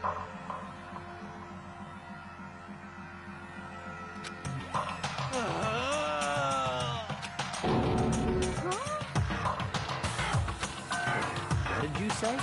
What did you say?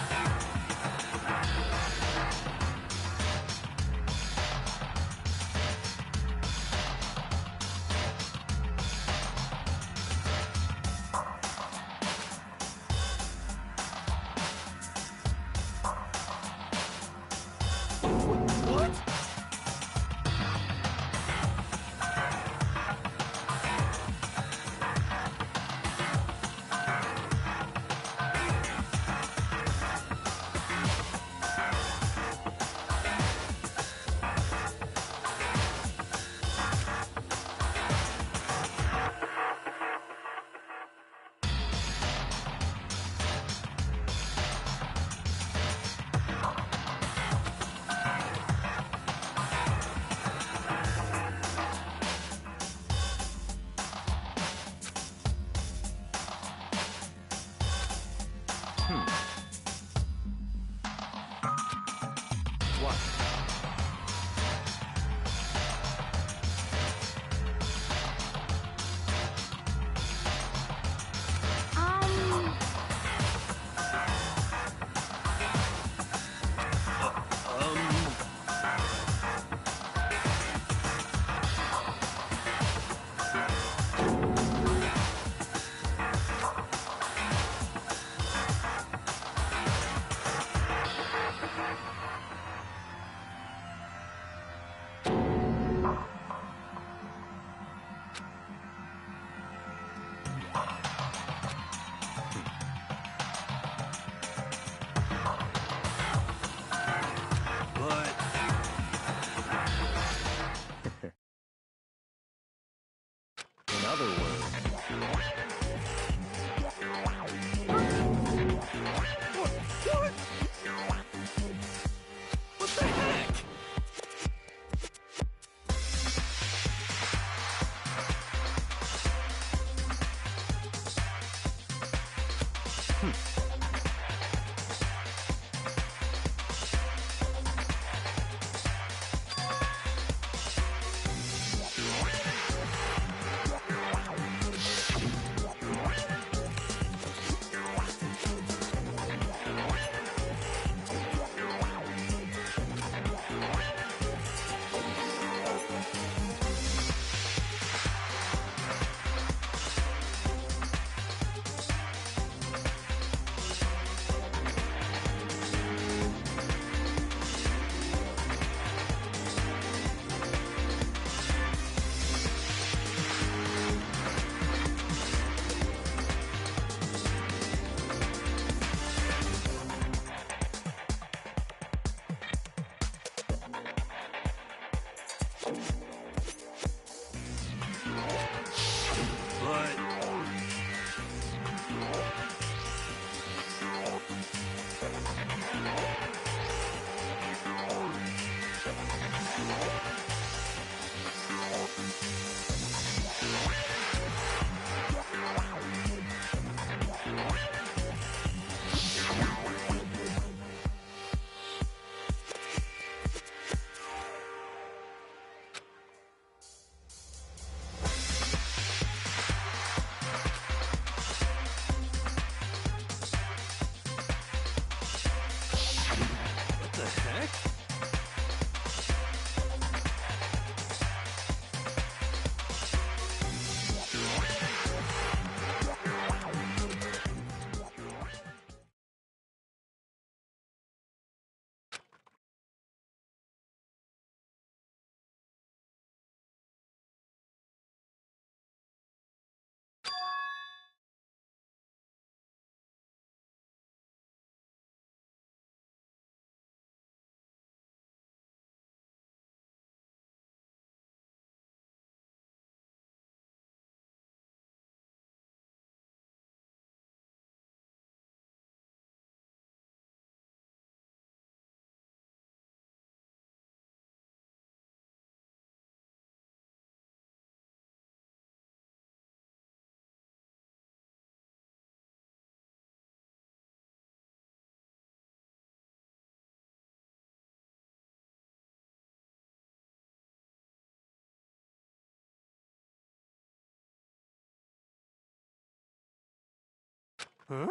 Huh?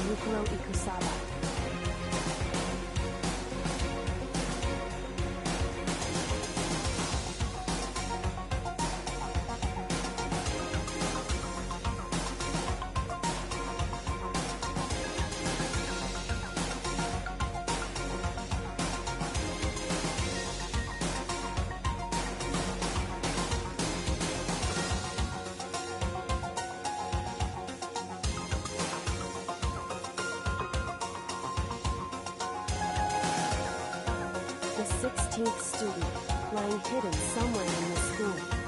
Yukuro Ikusaba. The 16th student, lying hidden somewhere in the school.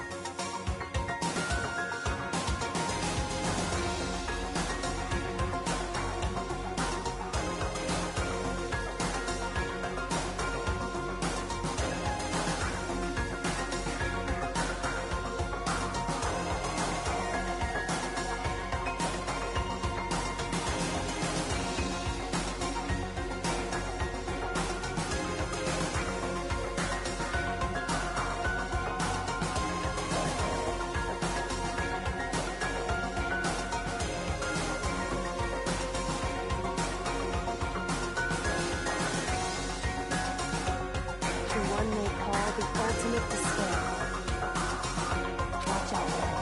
One they call the ultimate despair. Watch out for him.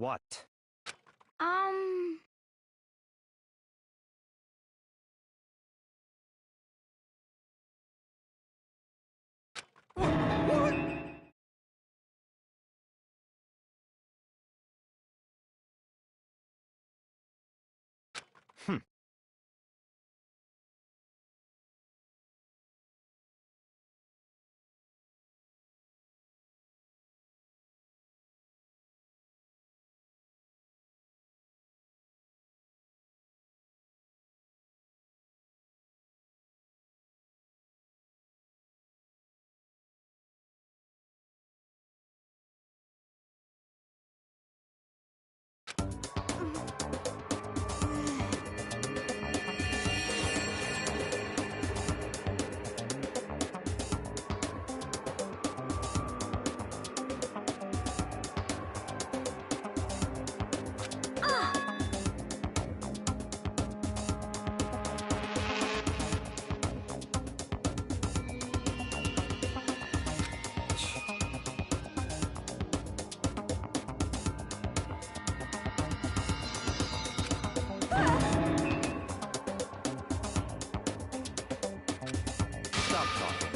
What? What? Hmm. Stop talking.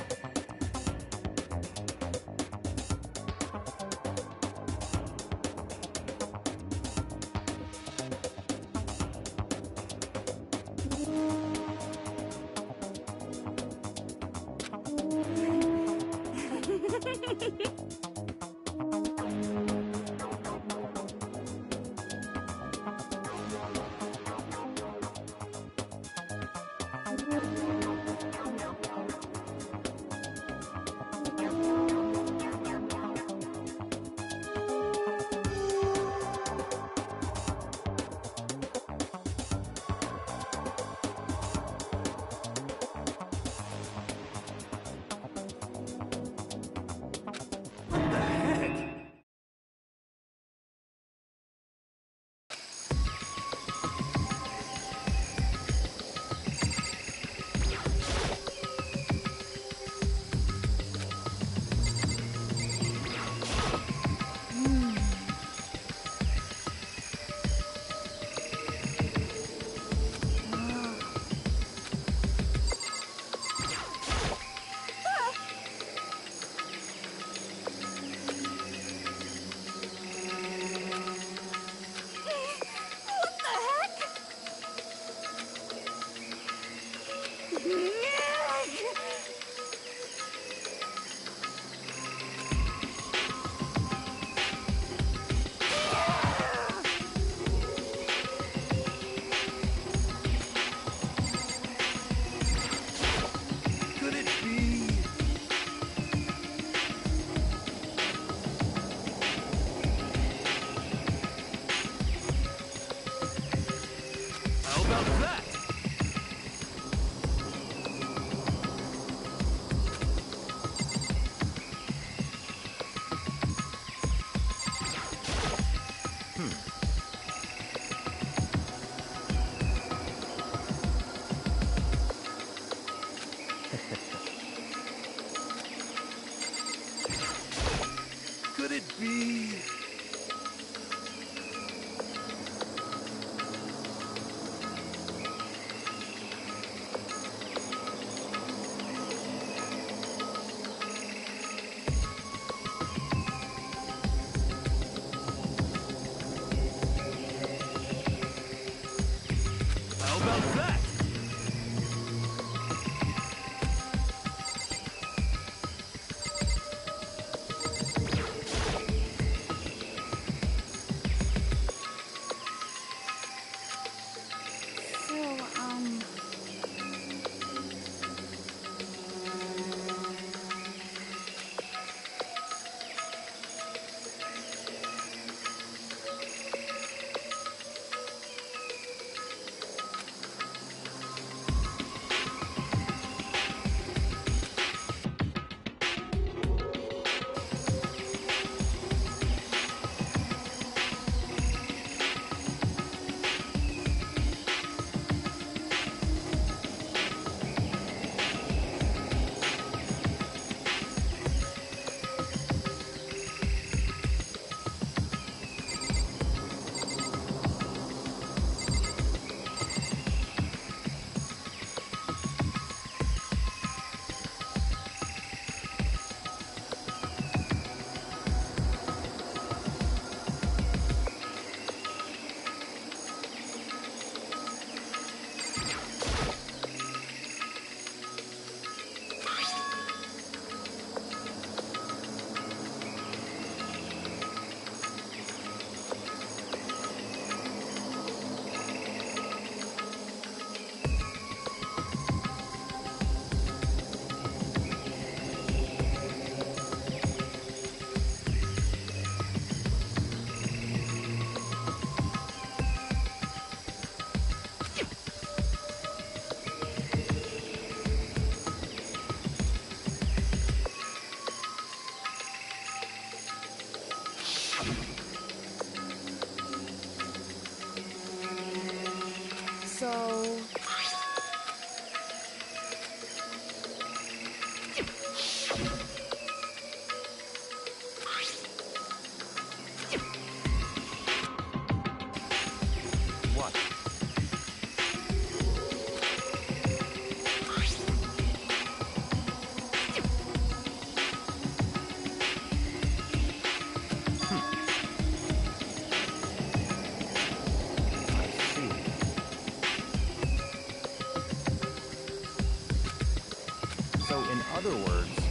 So in other words,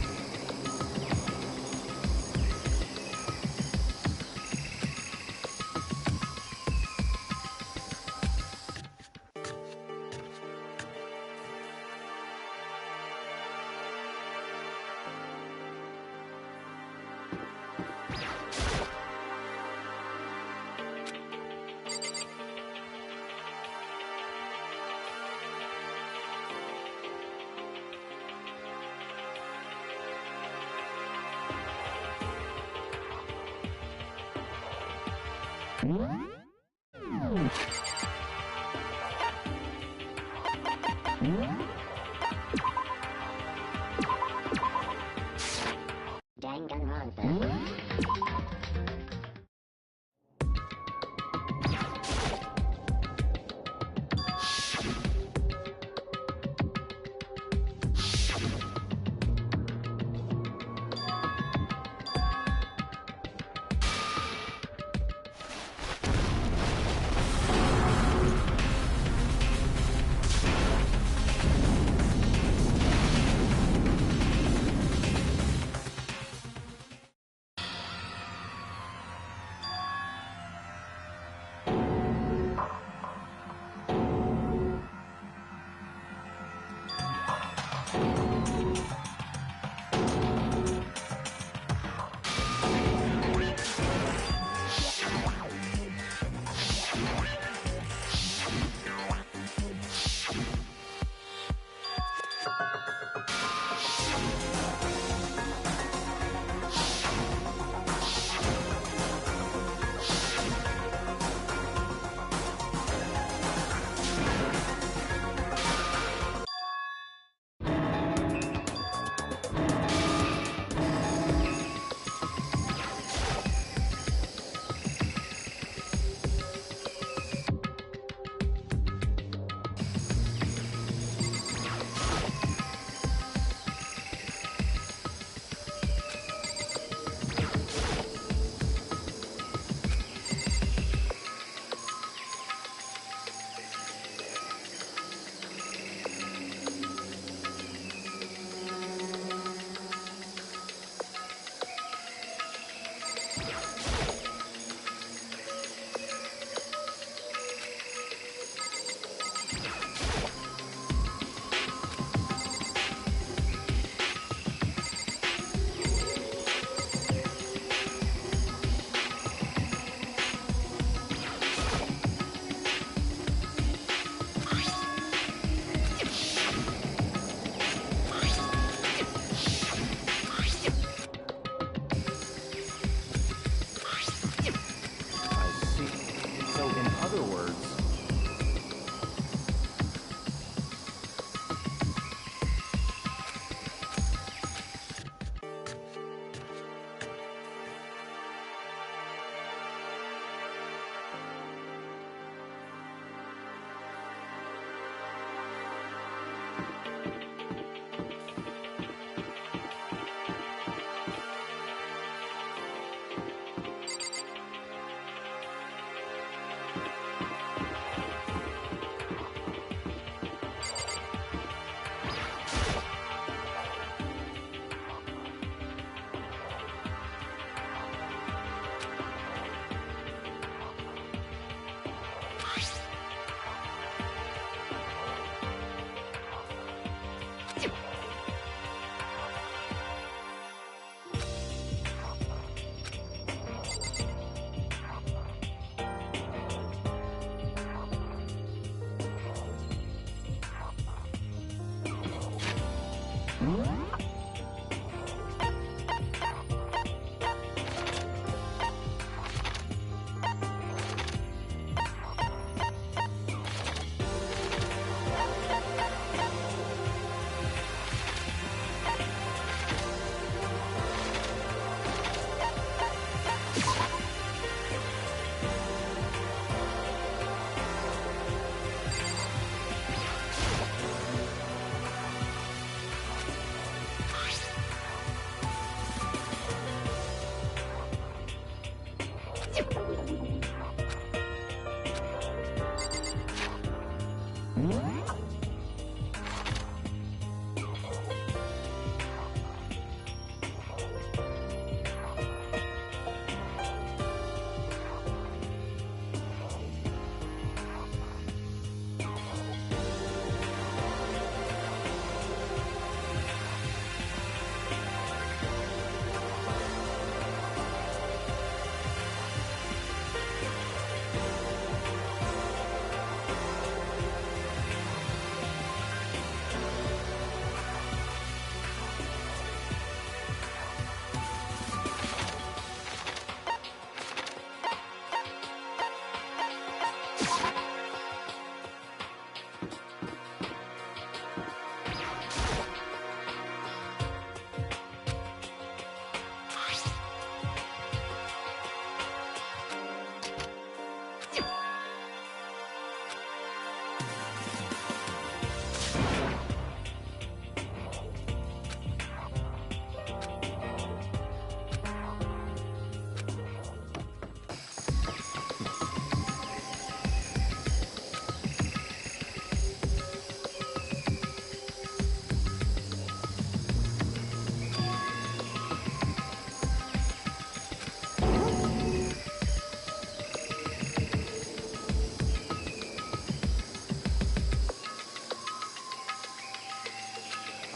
Danganronpa.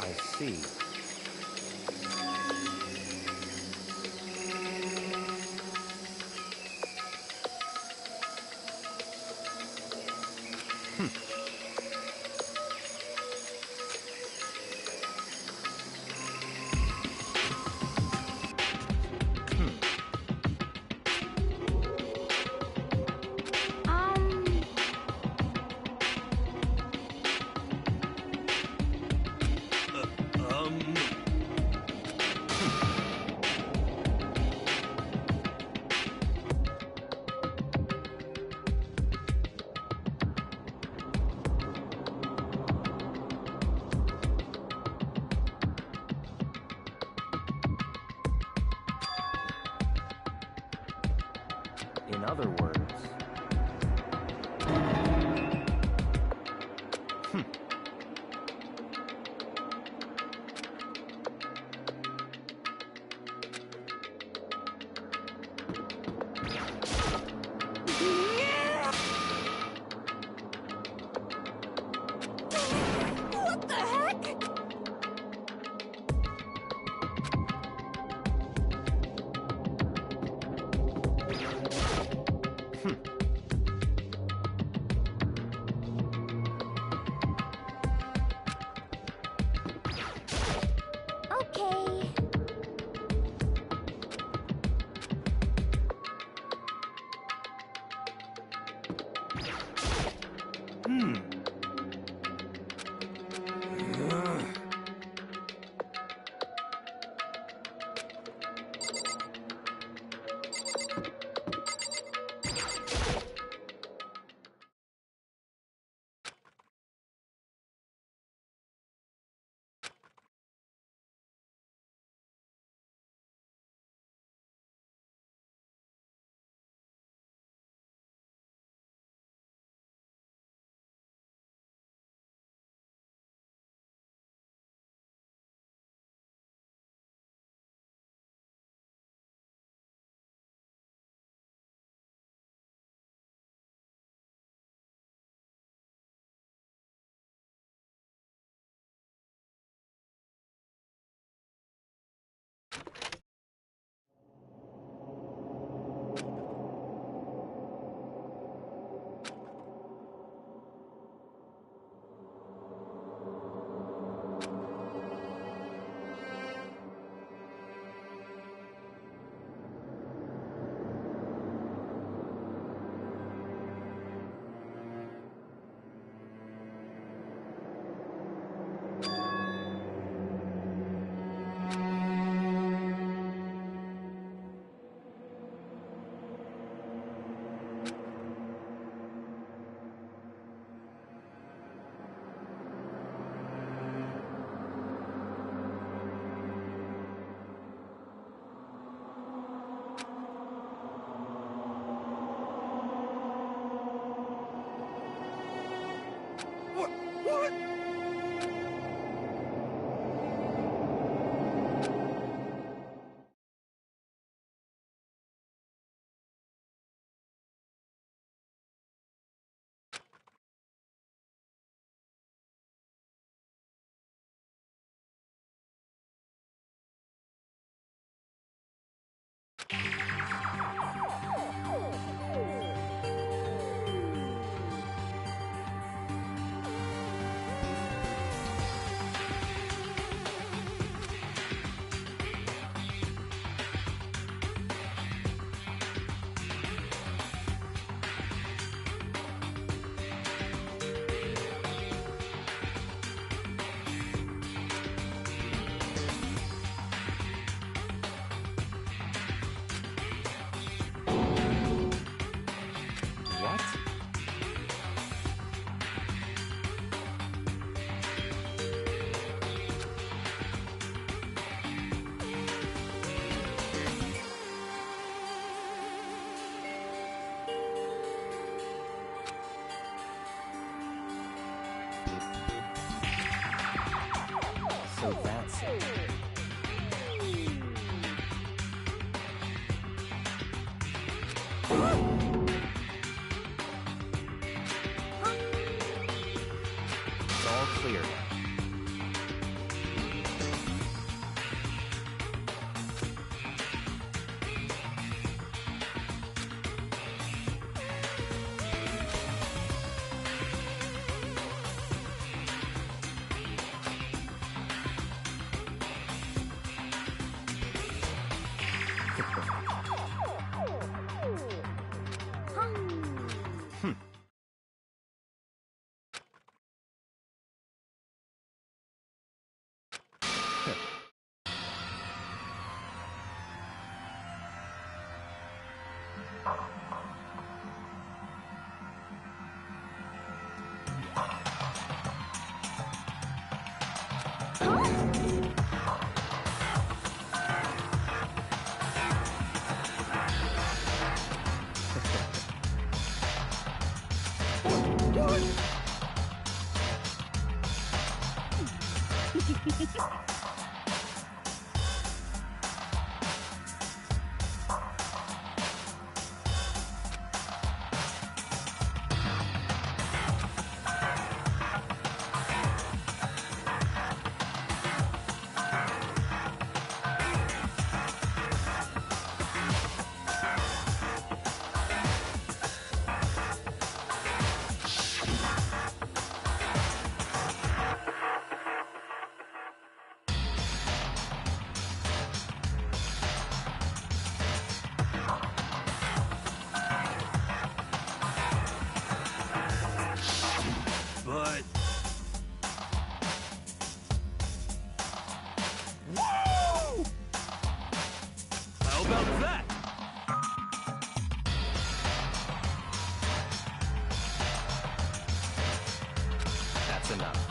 I see. In other words... What the heck? Okay. So that's it. It's all clear now. But... Whoa! How about that? That's enough.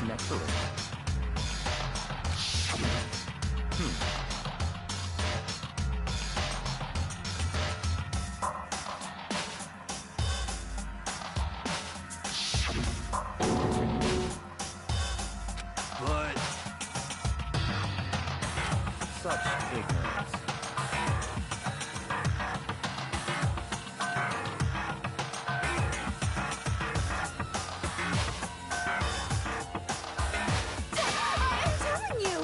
Naturally. But... Such ignorance. I'm telling you!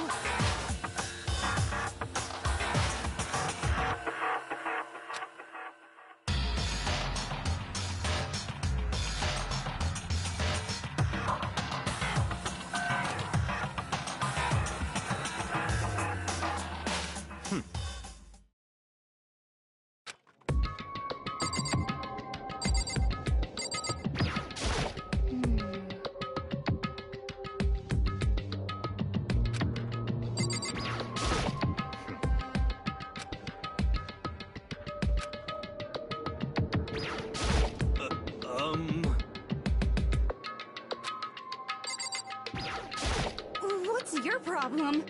What's your problem?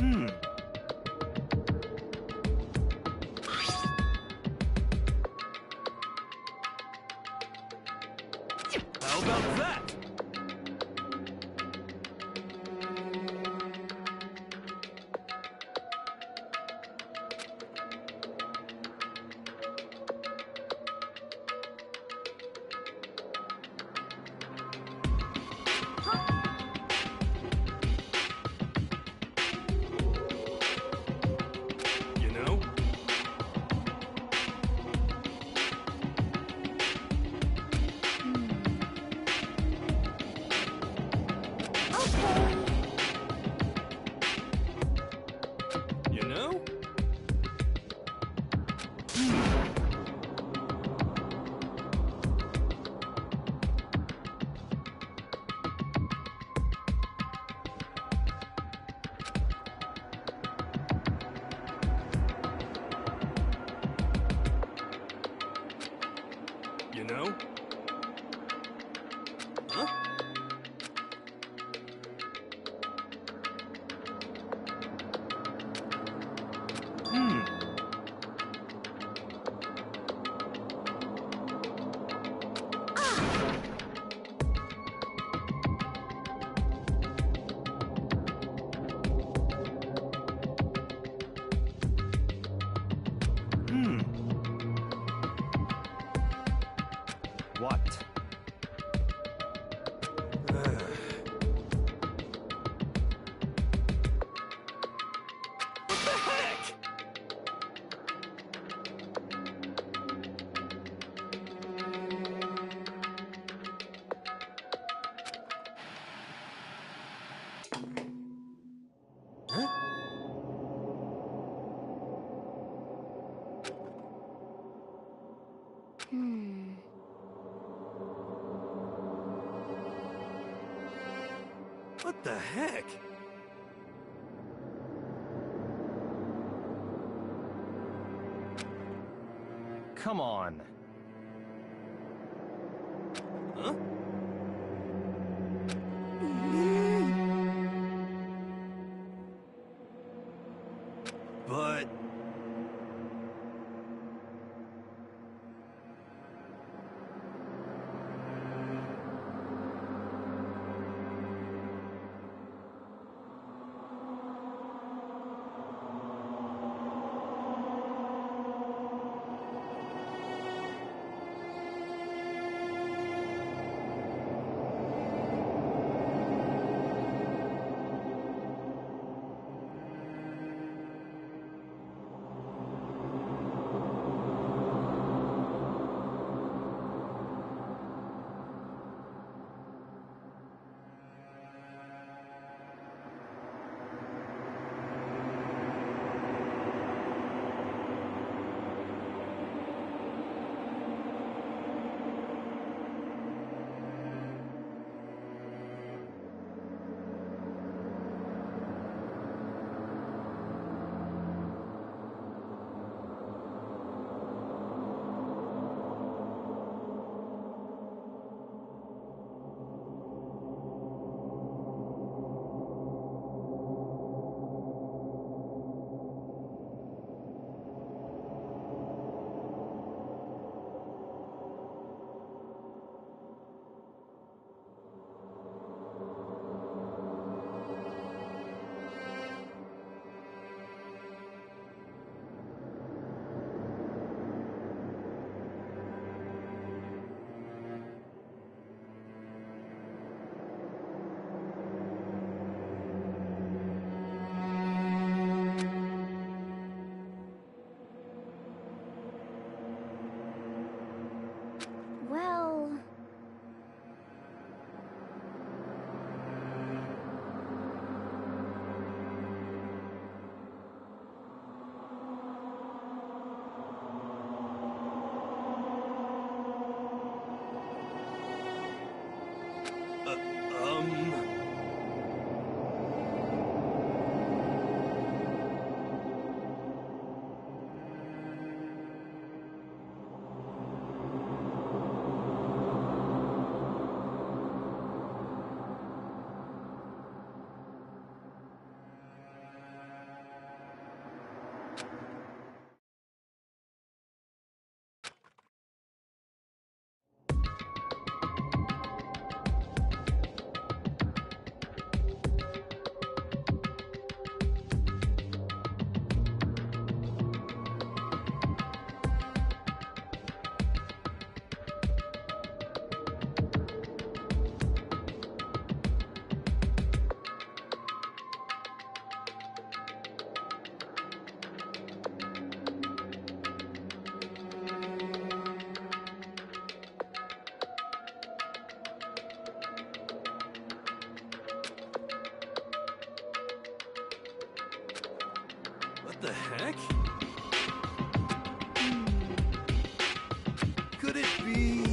How about that? You know? You know? You know? Huh? What? What the heck? Huh? What the heck? Come on. Huh? But... the heck? Could it be...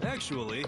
Actually...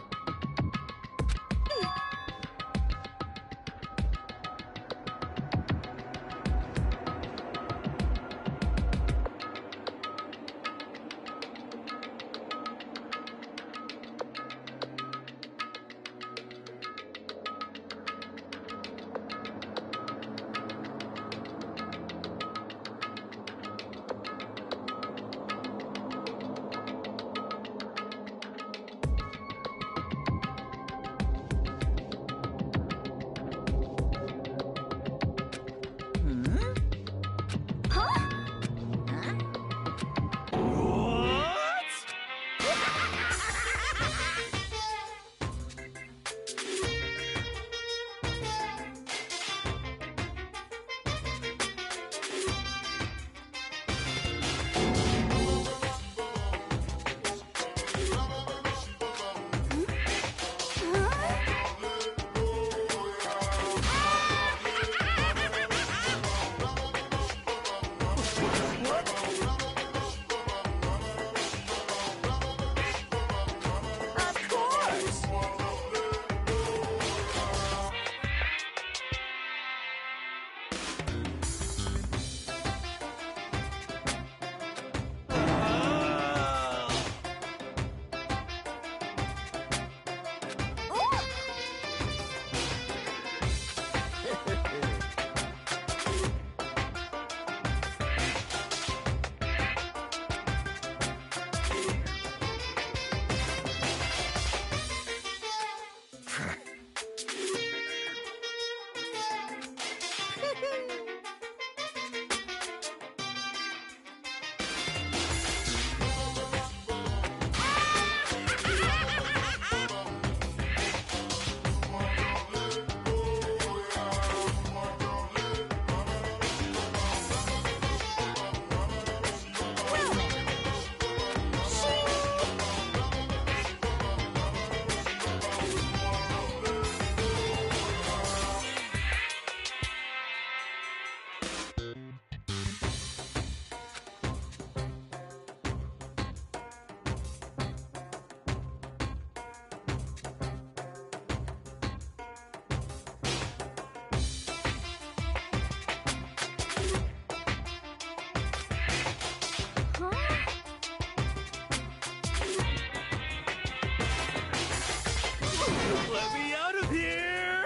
Let me out of here!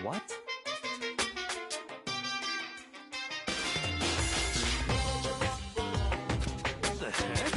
What? What the heck?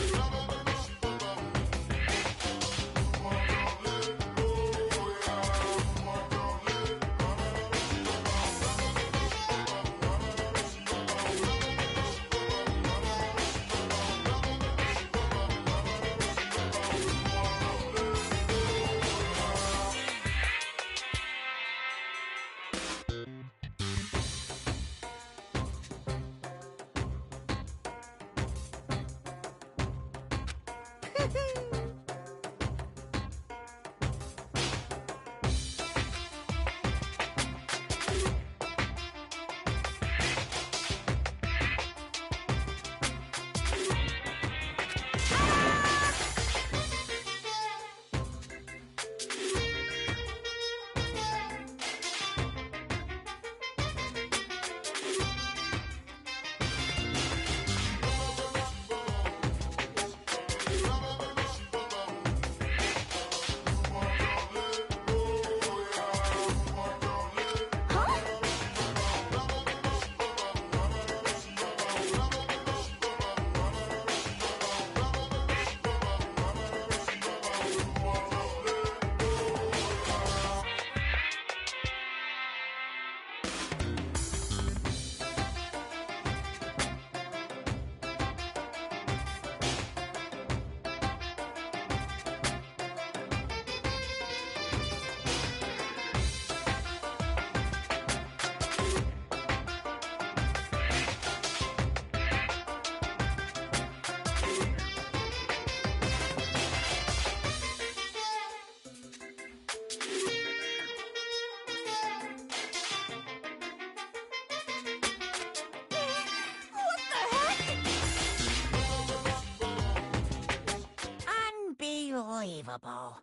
Unbelievable.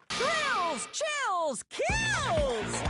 Thrills, chills, kills!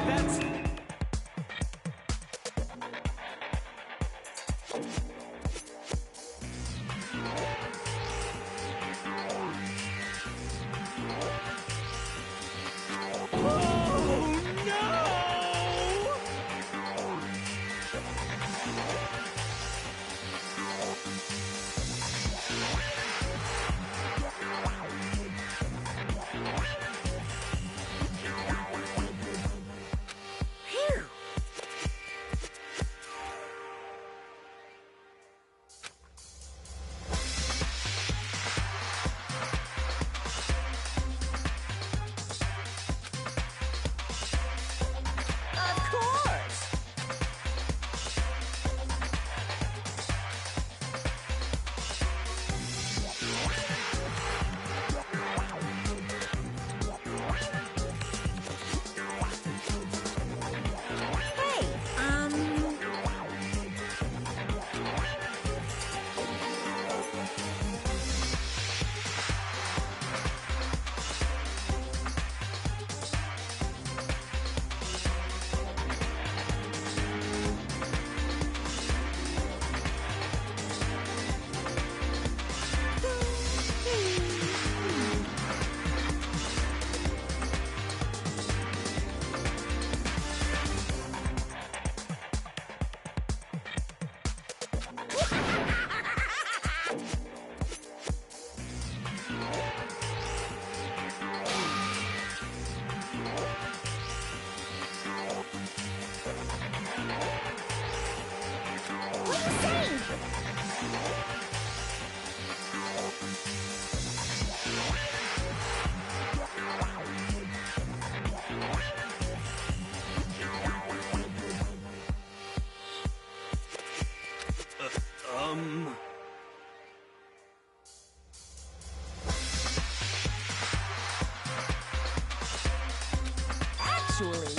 That's... Oh, no! Phew! Of course! Hey, what are you saying? Um... Actually,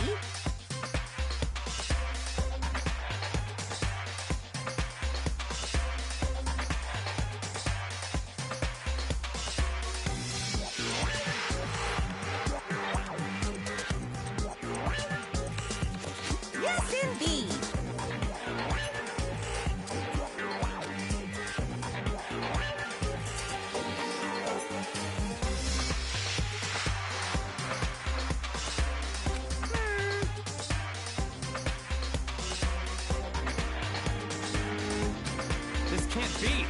Yes, indeed. This can't be.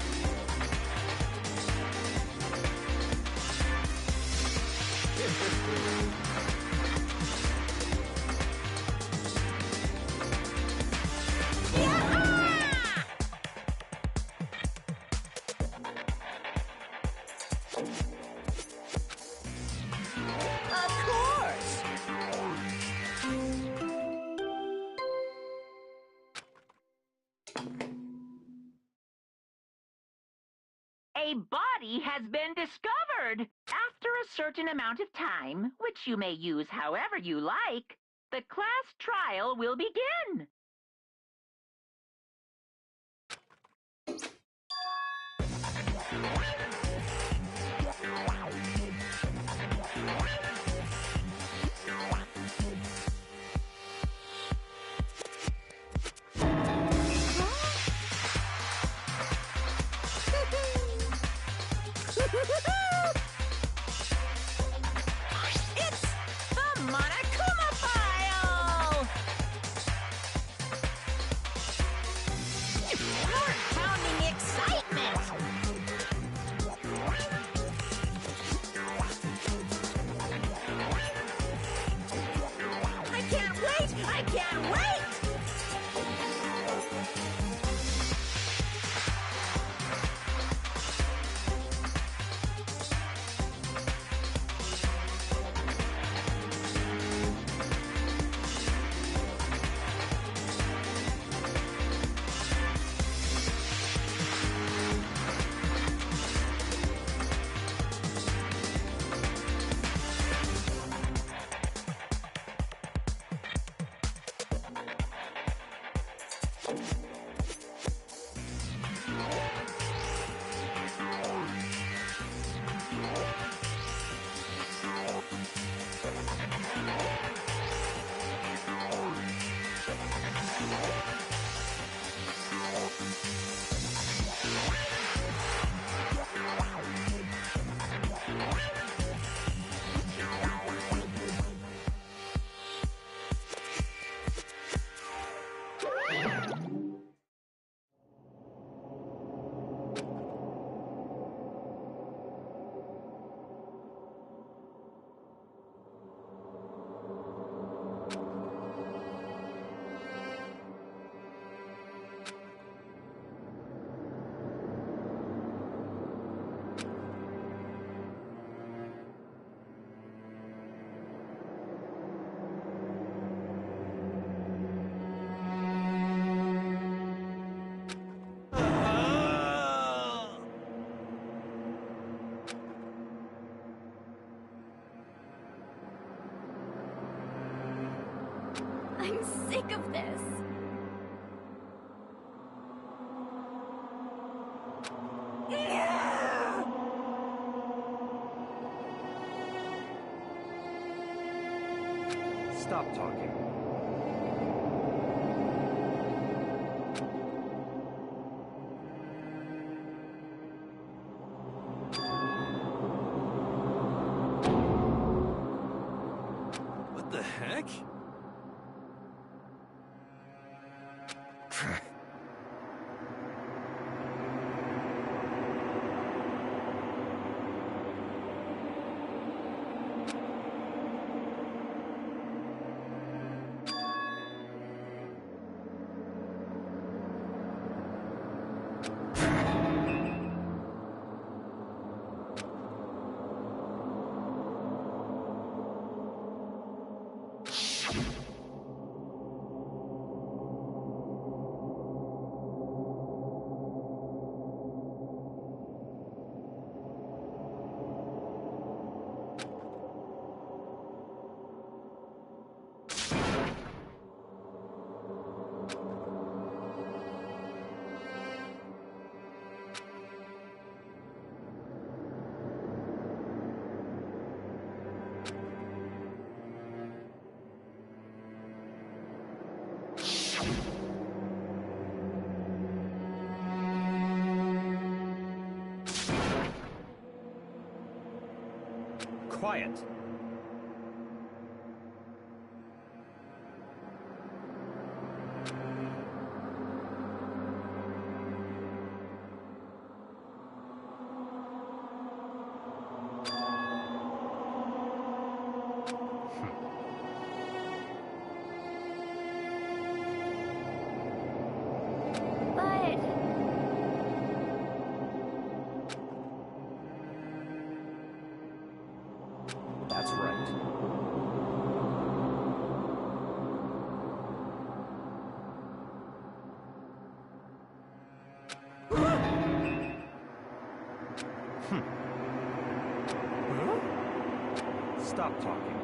Of course. A body has been discovered. After a certain amount of time, which you may use however you like, the class trial will begin. It's the Monokuma file! Heart-pounding excitement! I can't wait! I can't wait! I'm sick of this. Stop talking. What the heck? quiet. But That's right. Stop talking.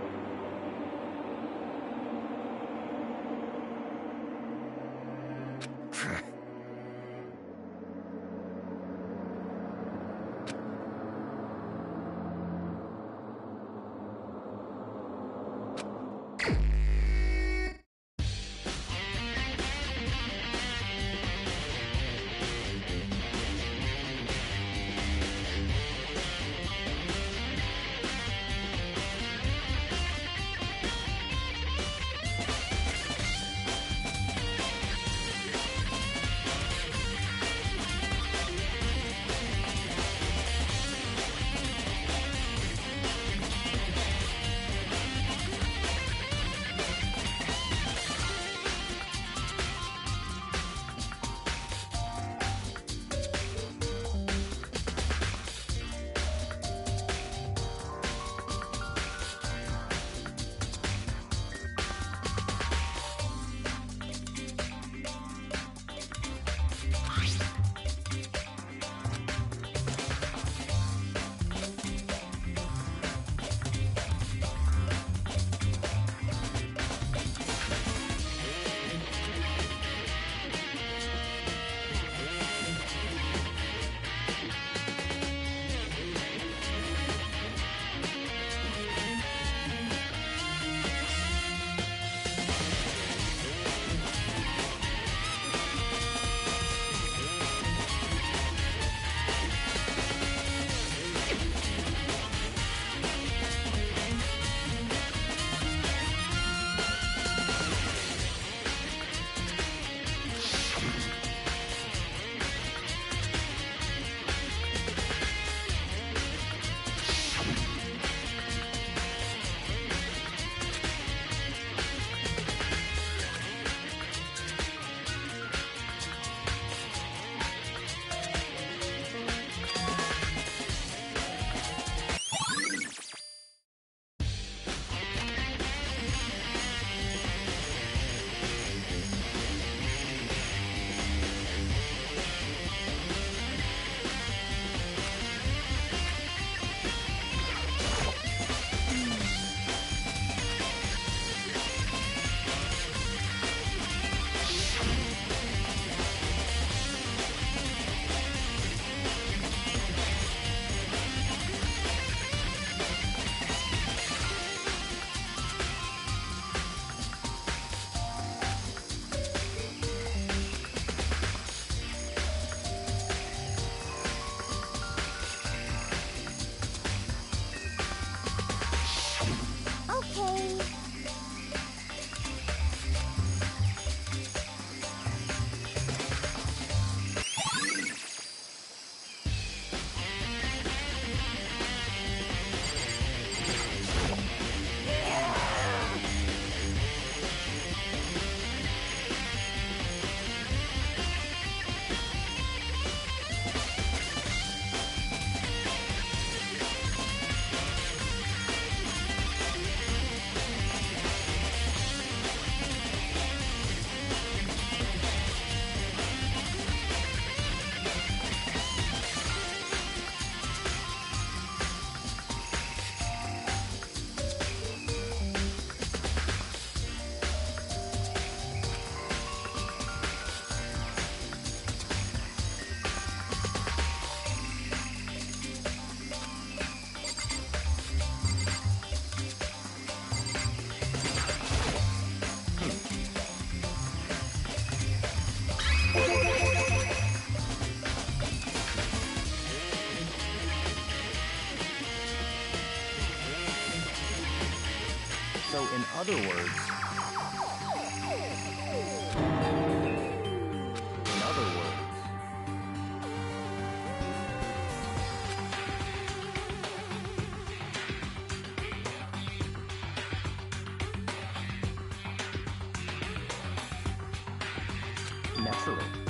So in other words... In other words... Naturally.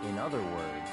In other words...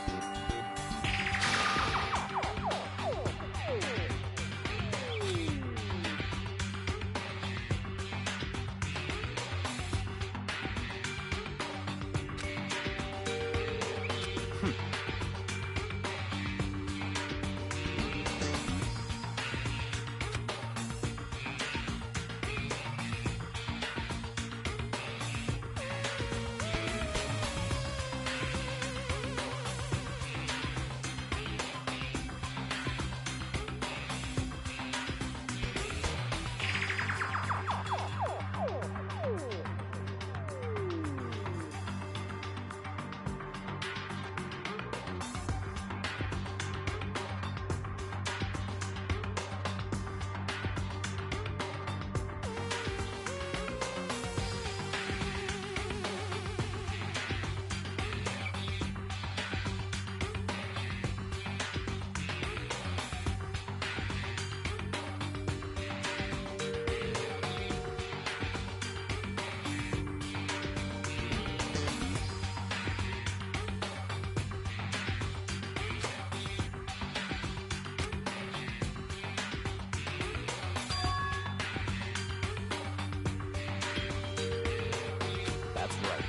That's right.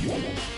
Conspiracy!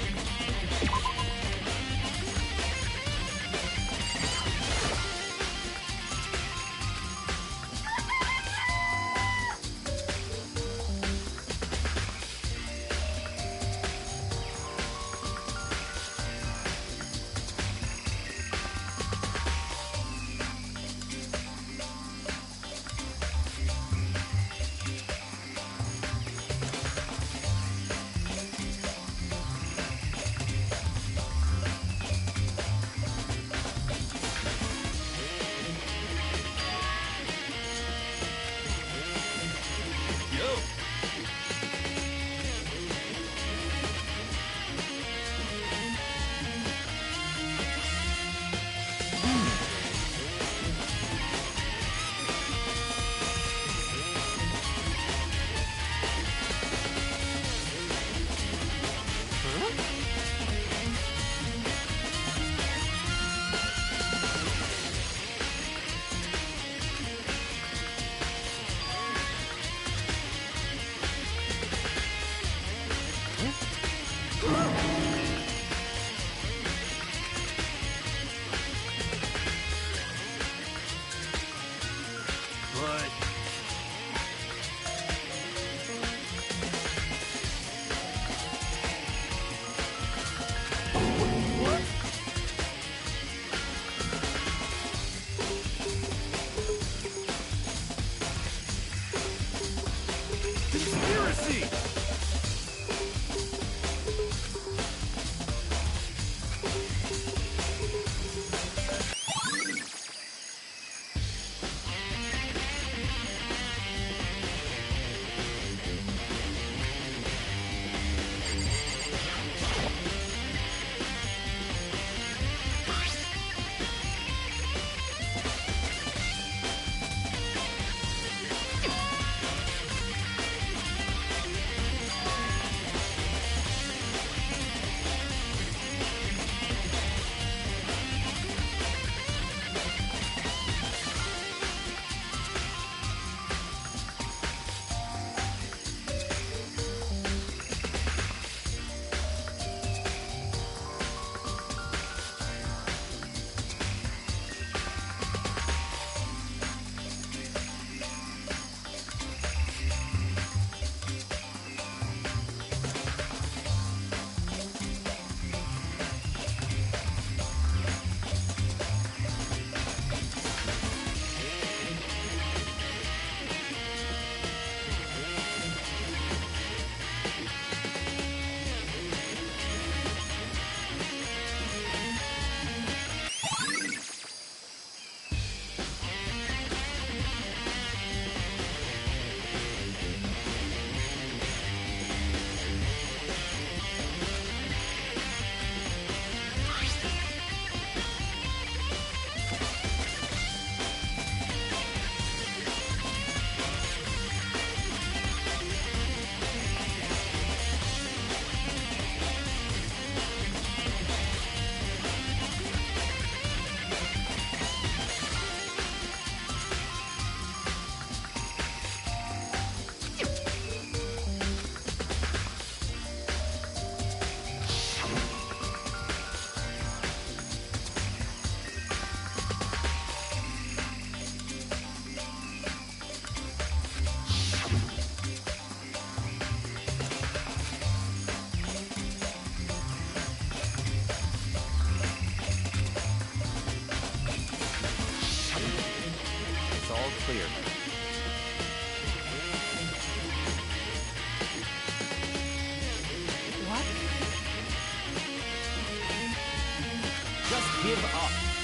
clear. What? Just give up.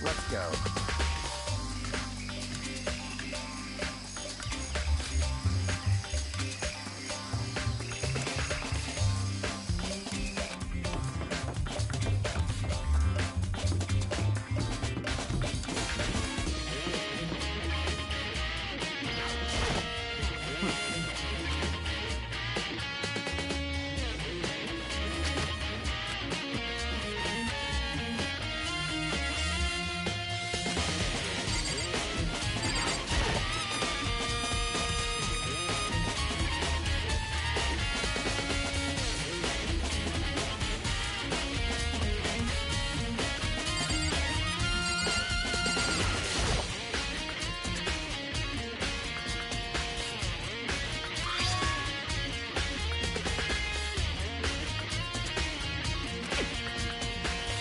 Let's go.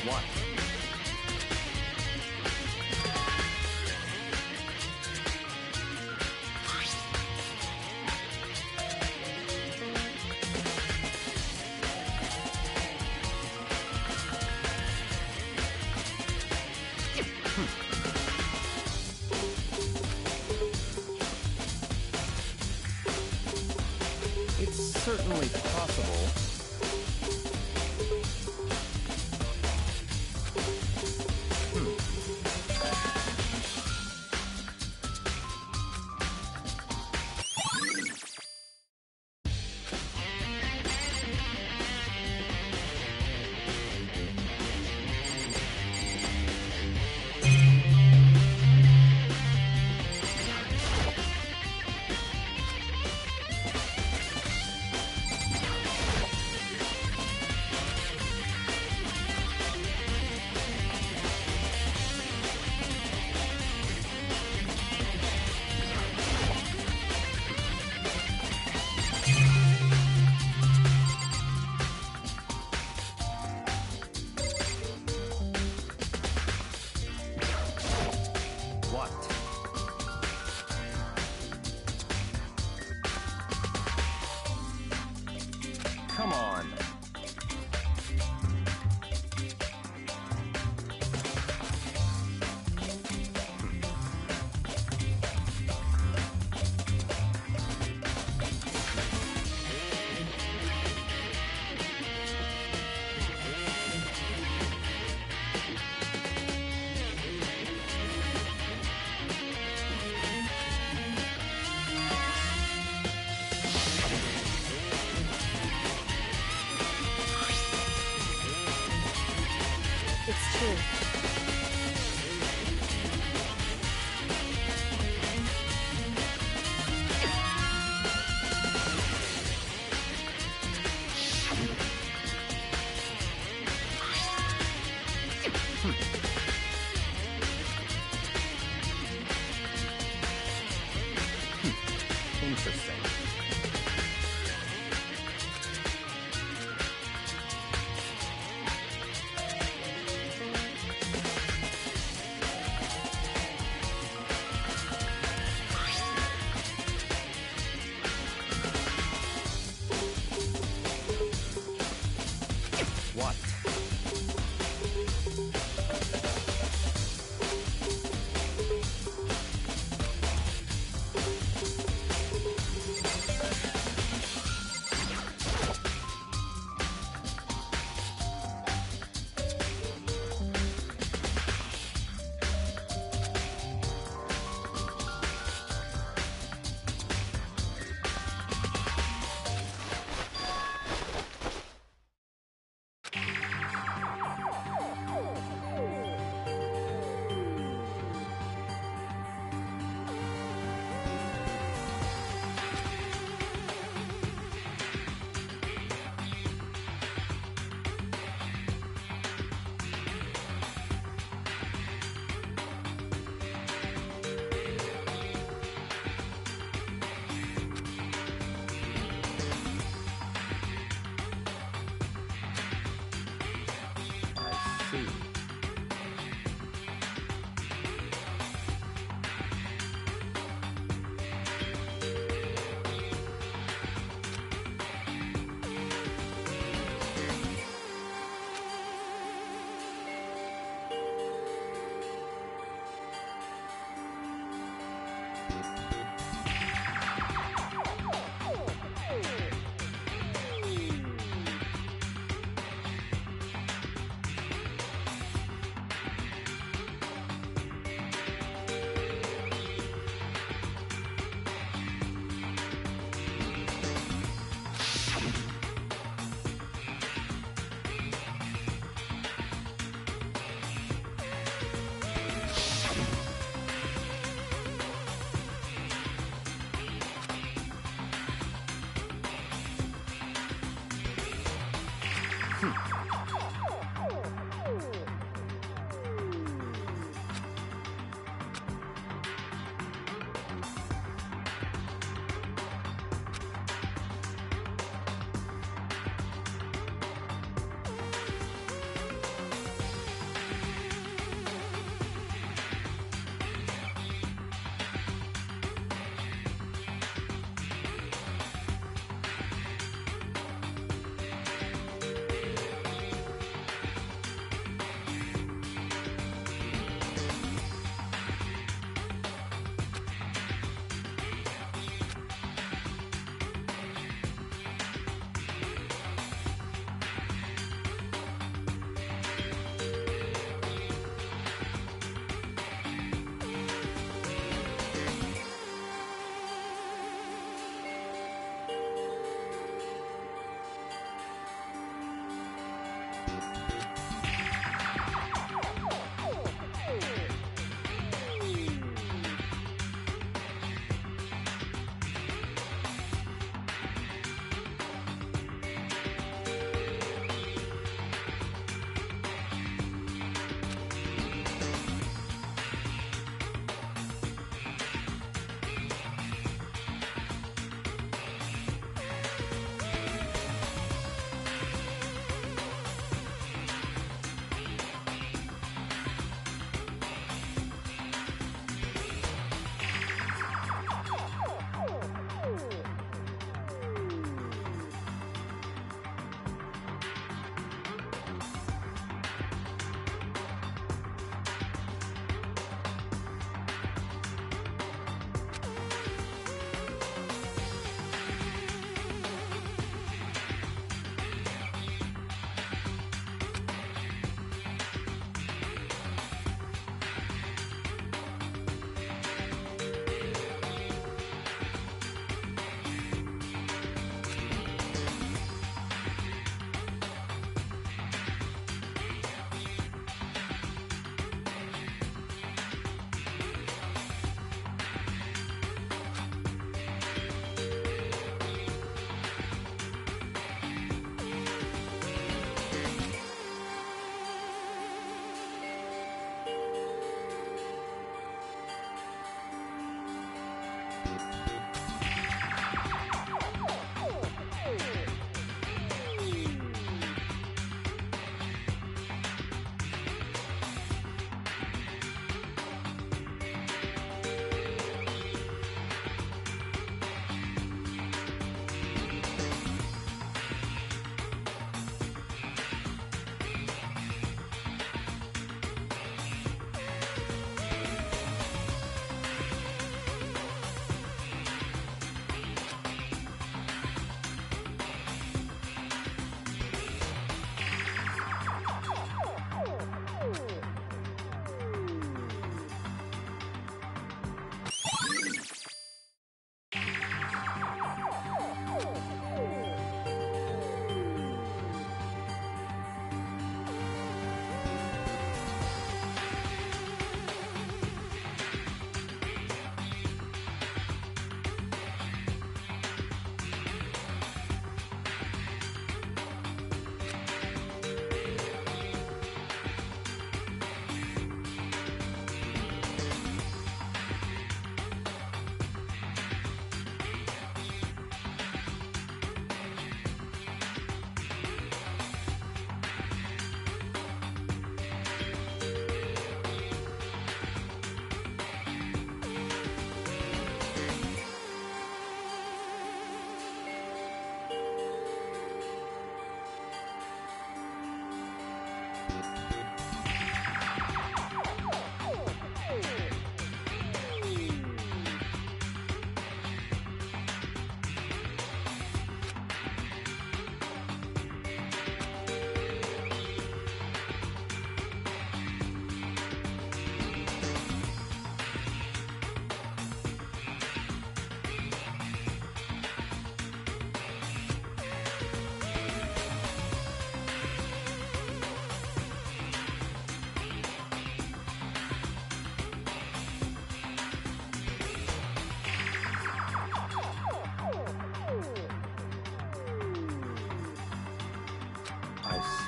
What? It's certainly possible. Come on. It's true. Interesting. What? I see.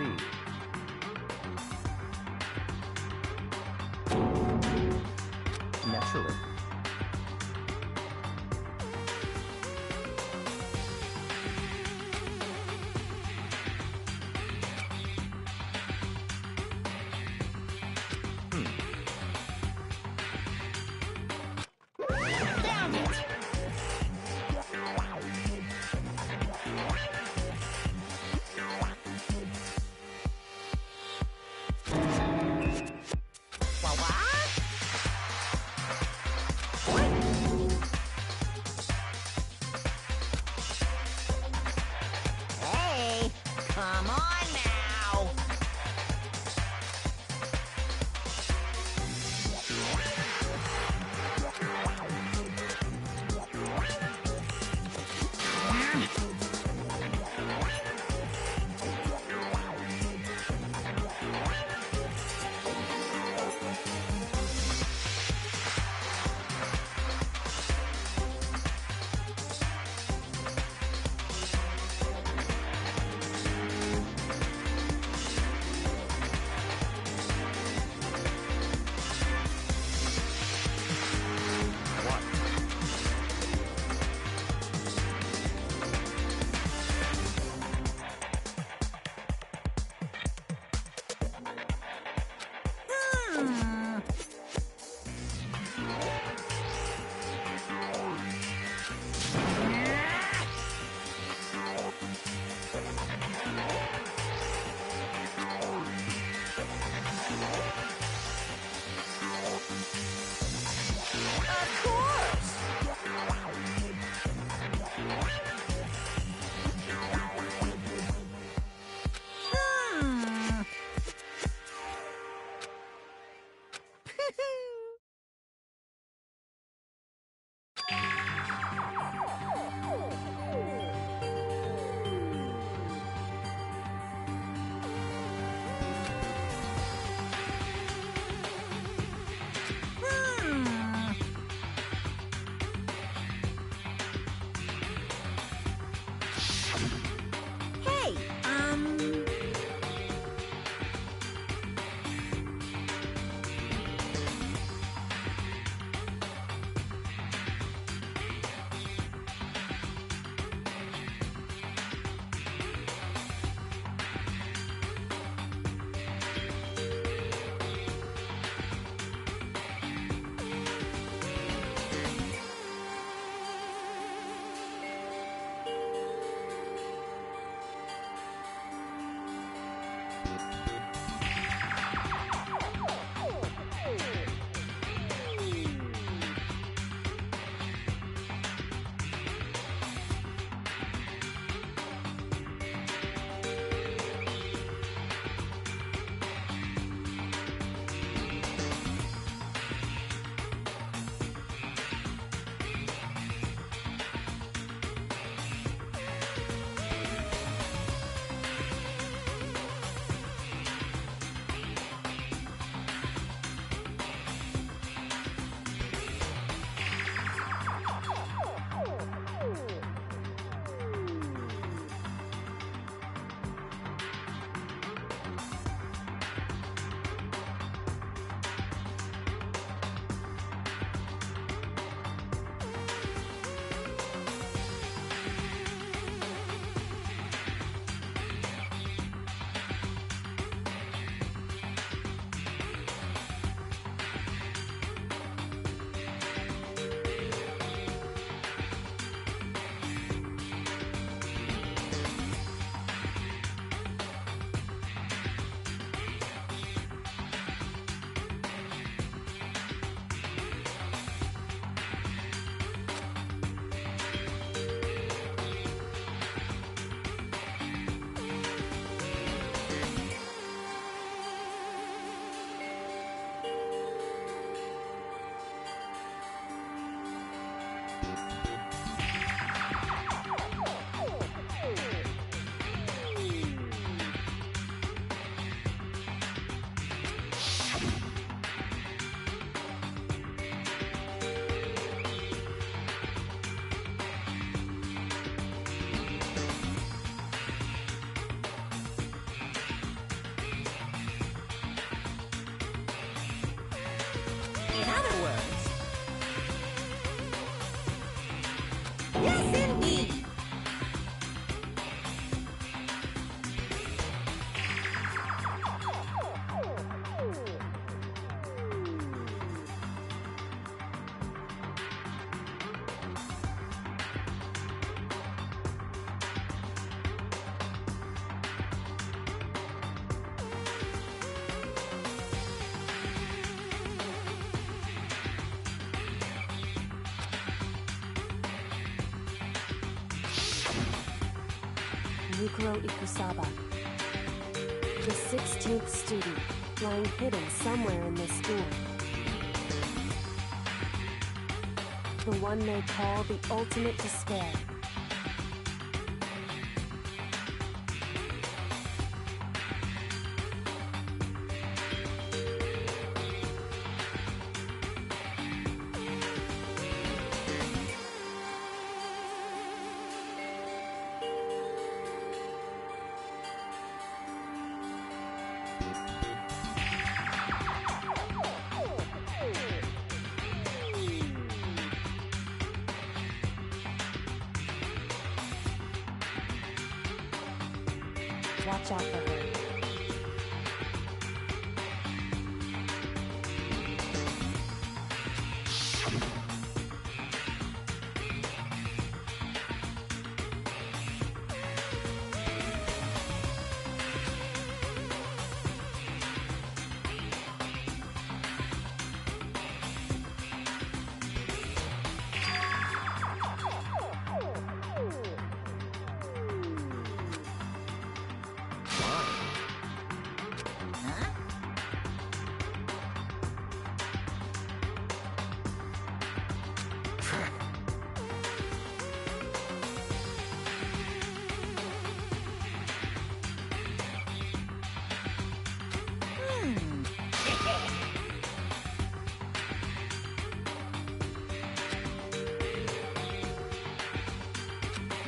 see. Naturally. Found it! Hey, come on now! Yukiro Ikusaba. The 16th student, lying hidden somewhere in this school. The one they call the ultimate despair. Watch out for her.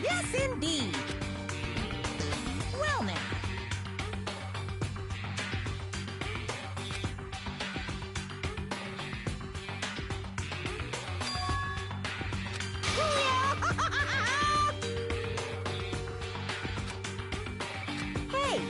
Yes, indeed. Well now. Hey,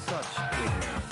Such ignorance.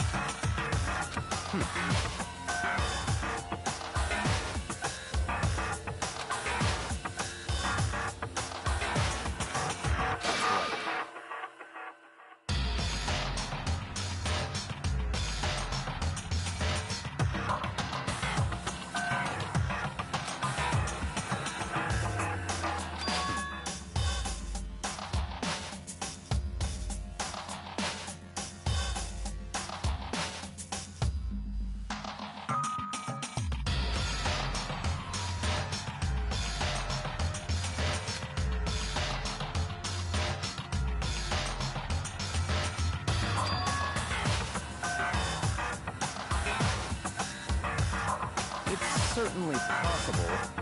It's certainly possible.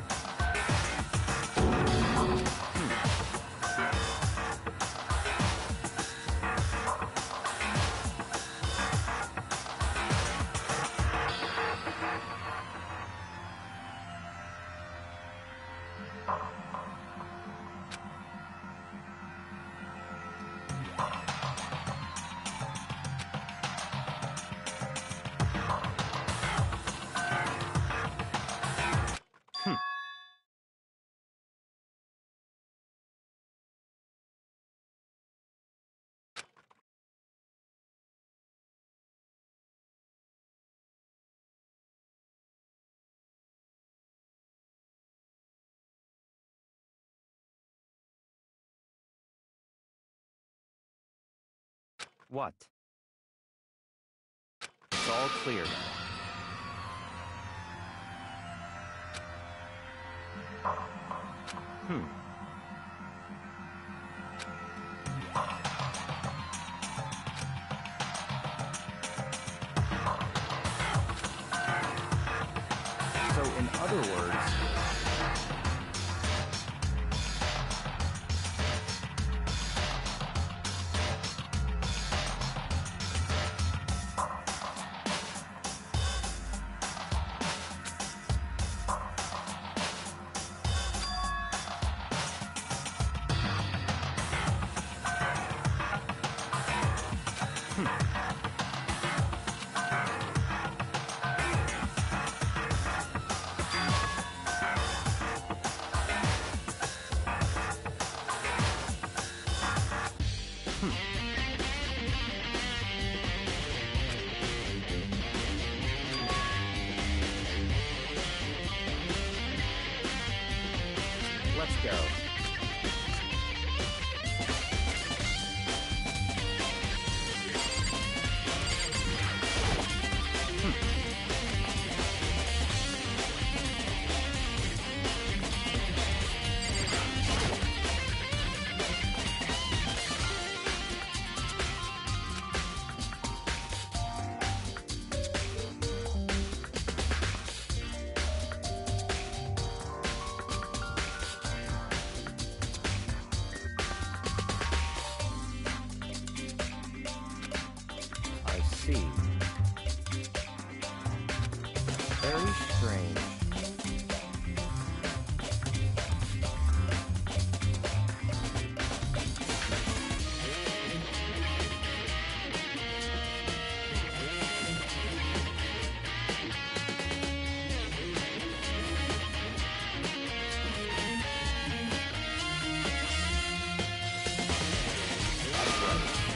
What? It's all clear now. So, in other words, let's go. I see. Very strange. That's right.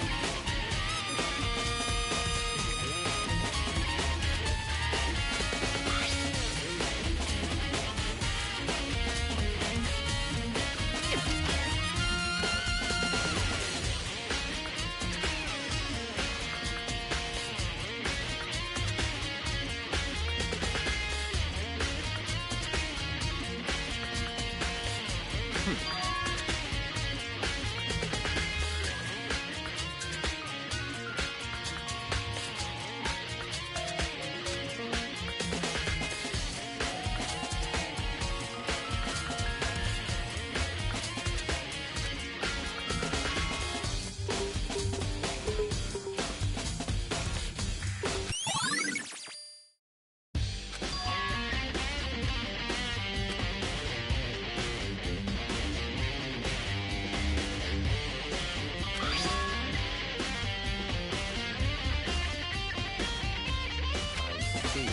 I see.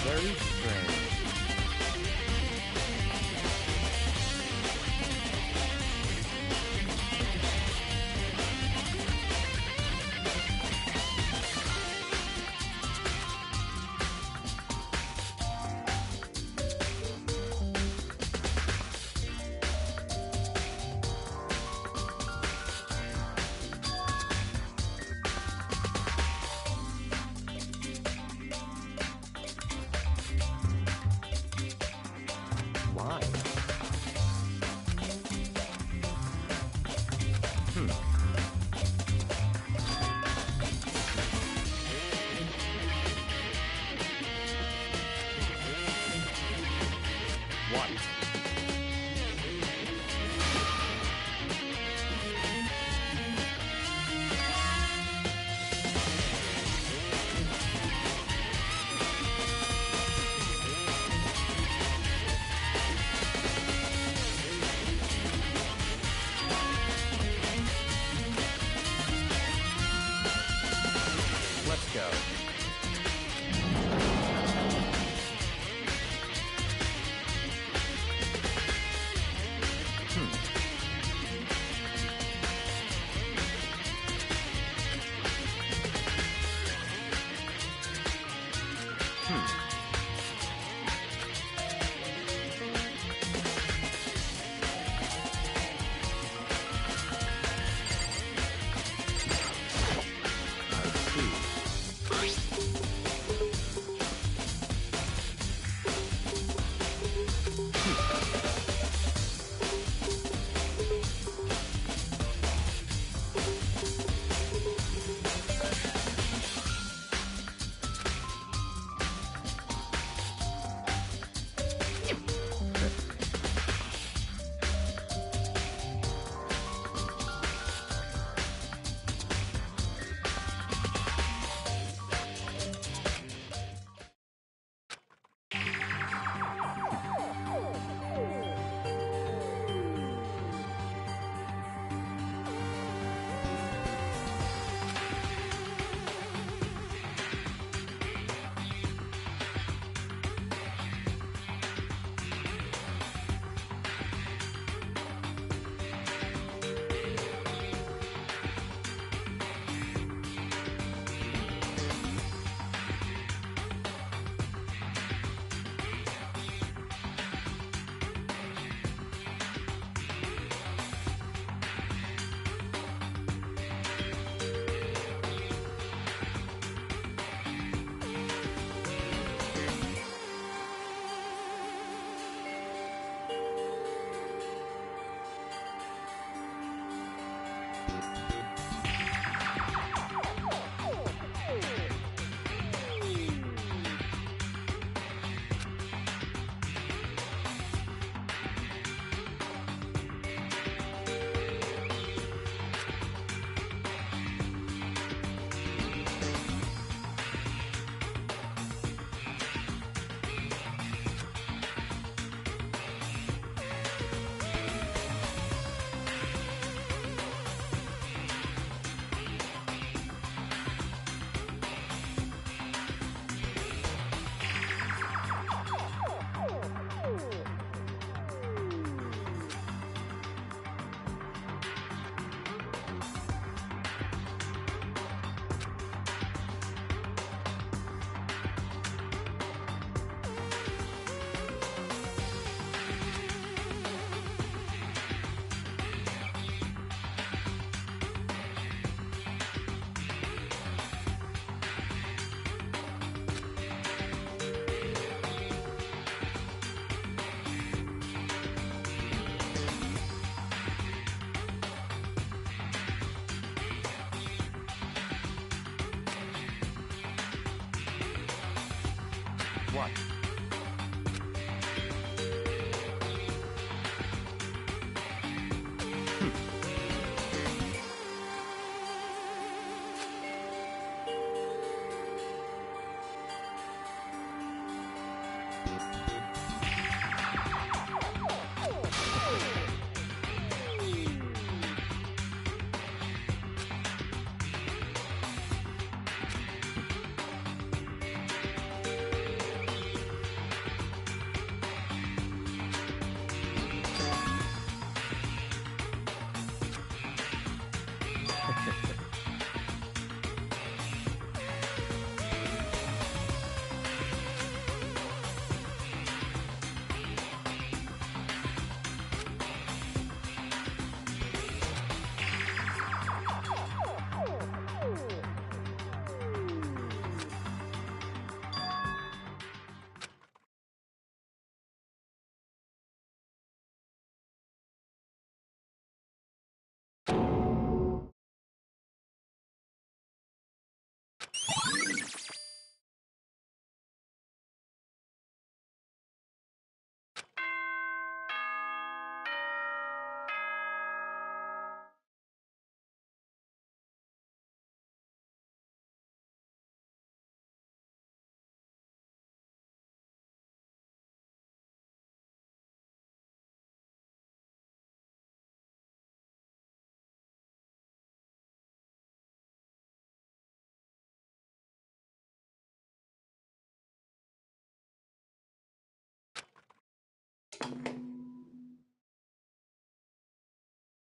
Very strange. Why? What?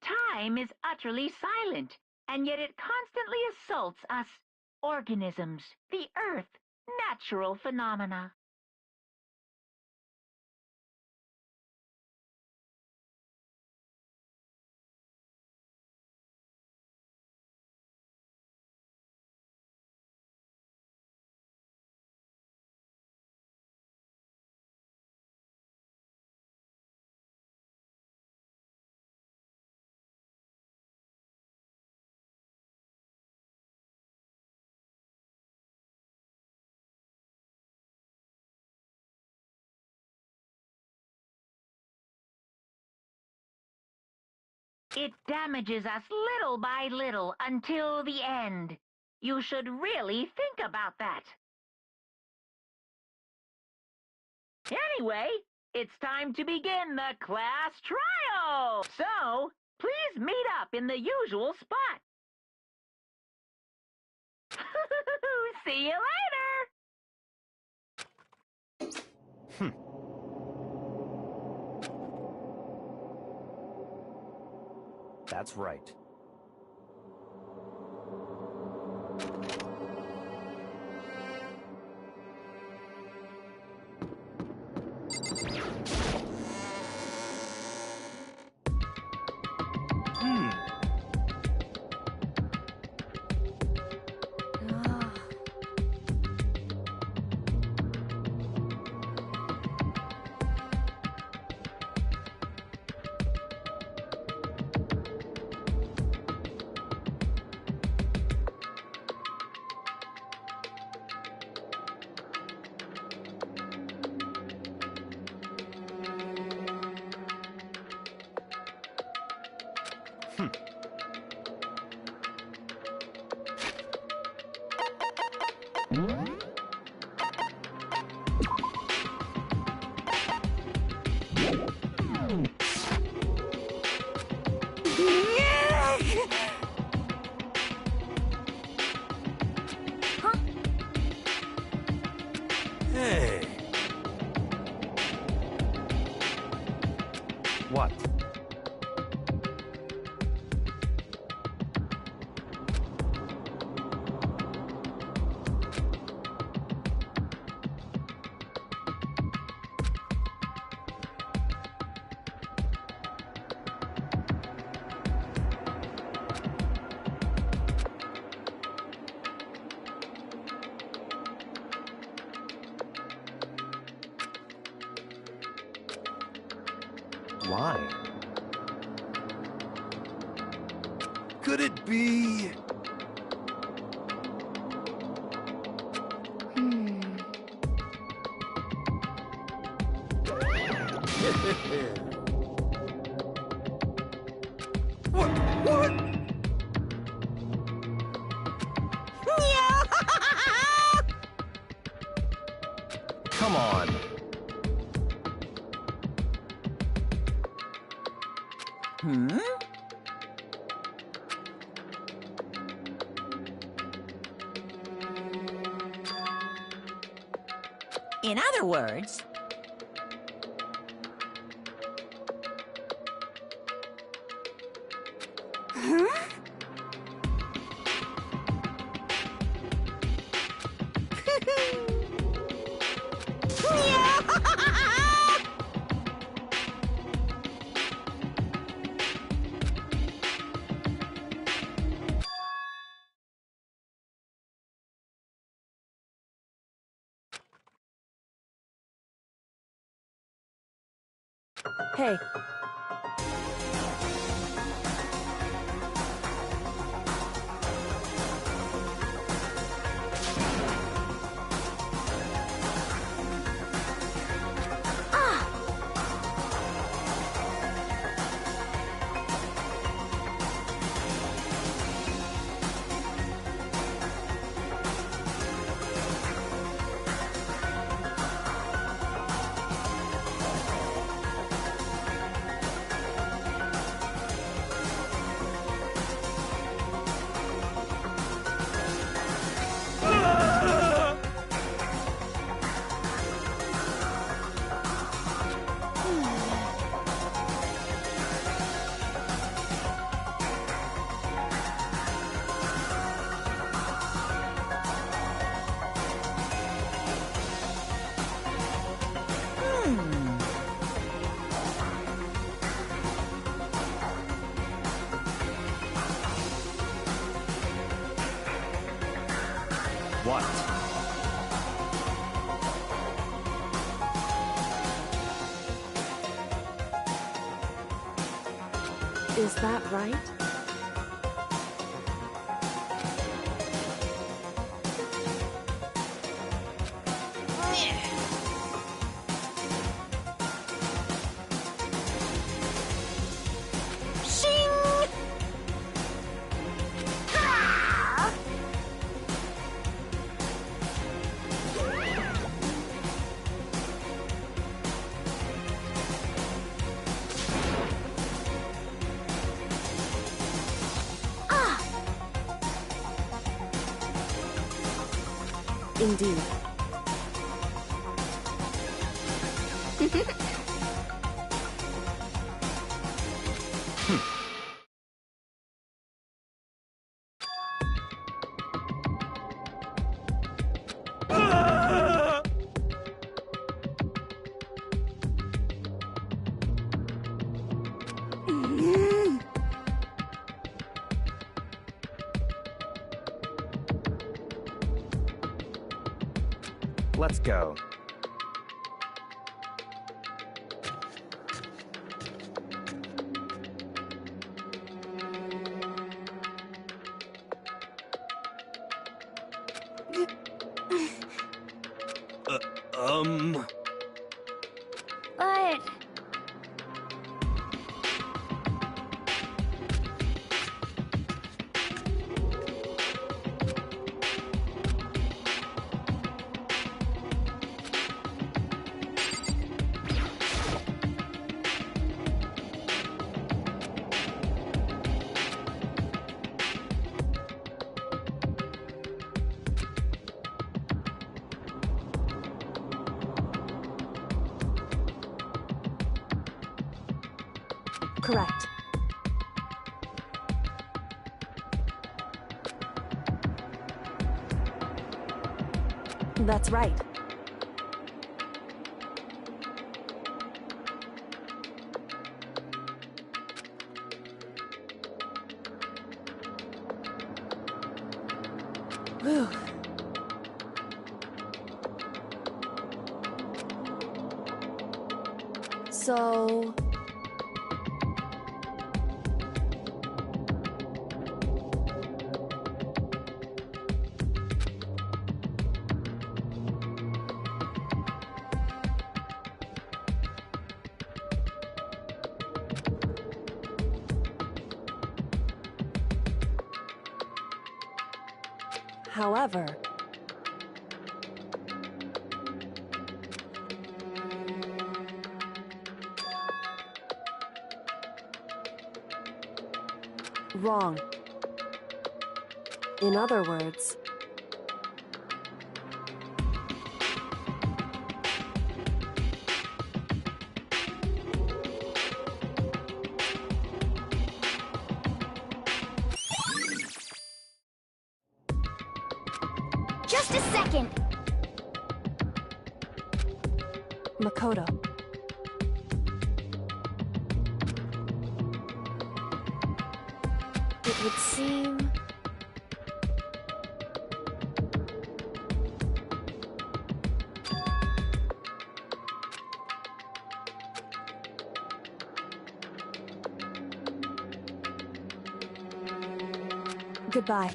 Time is utterly silent, and yet it constantly assaults us, organisms, the earth, natural phenomena. It damages us little by little until the end. You should really think about that. Anyway, it's time to begin the class trial. So, please meet up in the usual spot. See you later. That's right. Hey. What? Why? Could it be? What? Come on. In other words, Hey, What? Is that right? Shing! Ha! Ah! Indeed. Let's go. But... Correct. That's right. Whew. So... However... Wrong. In other words... Just a second! Makoto. It would seem... Goodbye.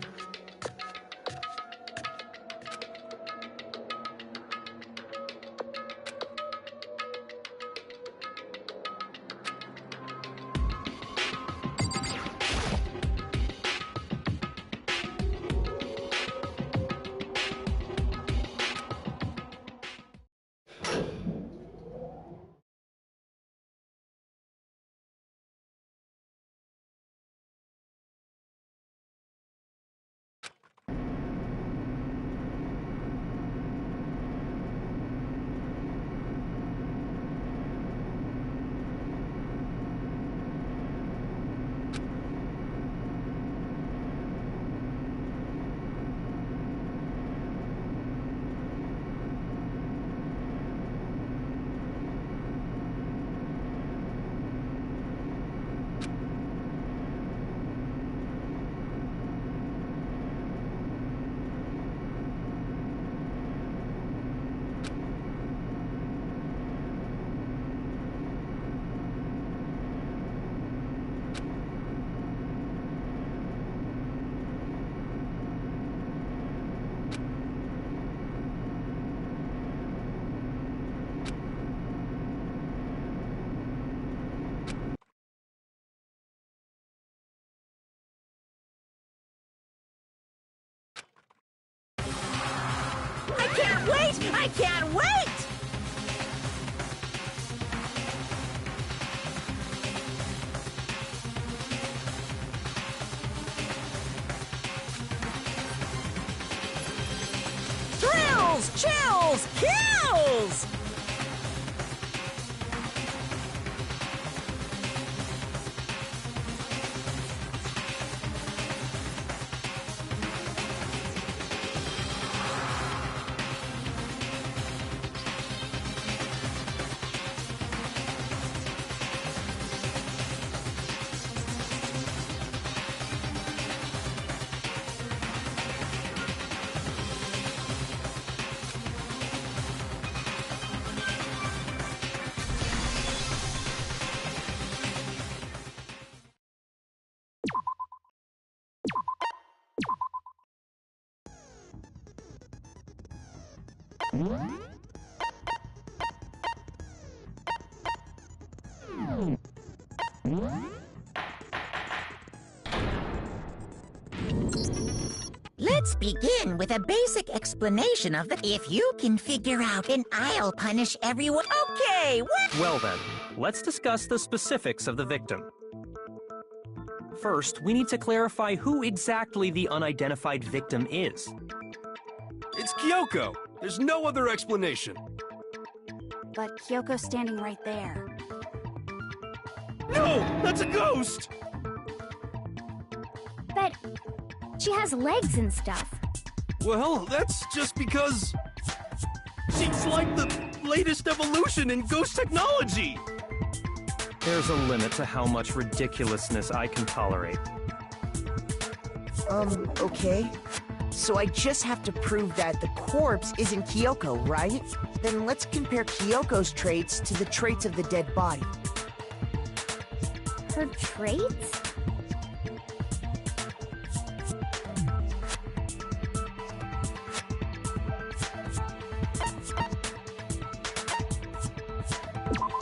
Kills! Kills! Let's begin with a basic explanation of the... If you can figure out, then I'll punish everyone. Okay, Well then, let's discuss the specifics of the victim. First, we need to clarify who exactly the unidentified victim is. It's Kyoko. There's no other explanation. But Kyoko's standing right there. No! That's a ghost! But she has legs and stuff. Well, that's just because... she's like the latest evolution in ghost technology! There's a limit to how much ridiculousness I can tolerate. Okay. So I just have to prove that the corpse isn't Kyoko, right? Then let's compare Kyoko's traits to the traits of the dead body. Her traits?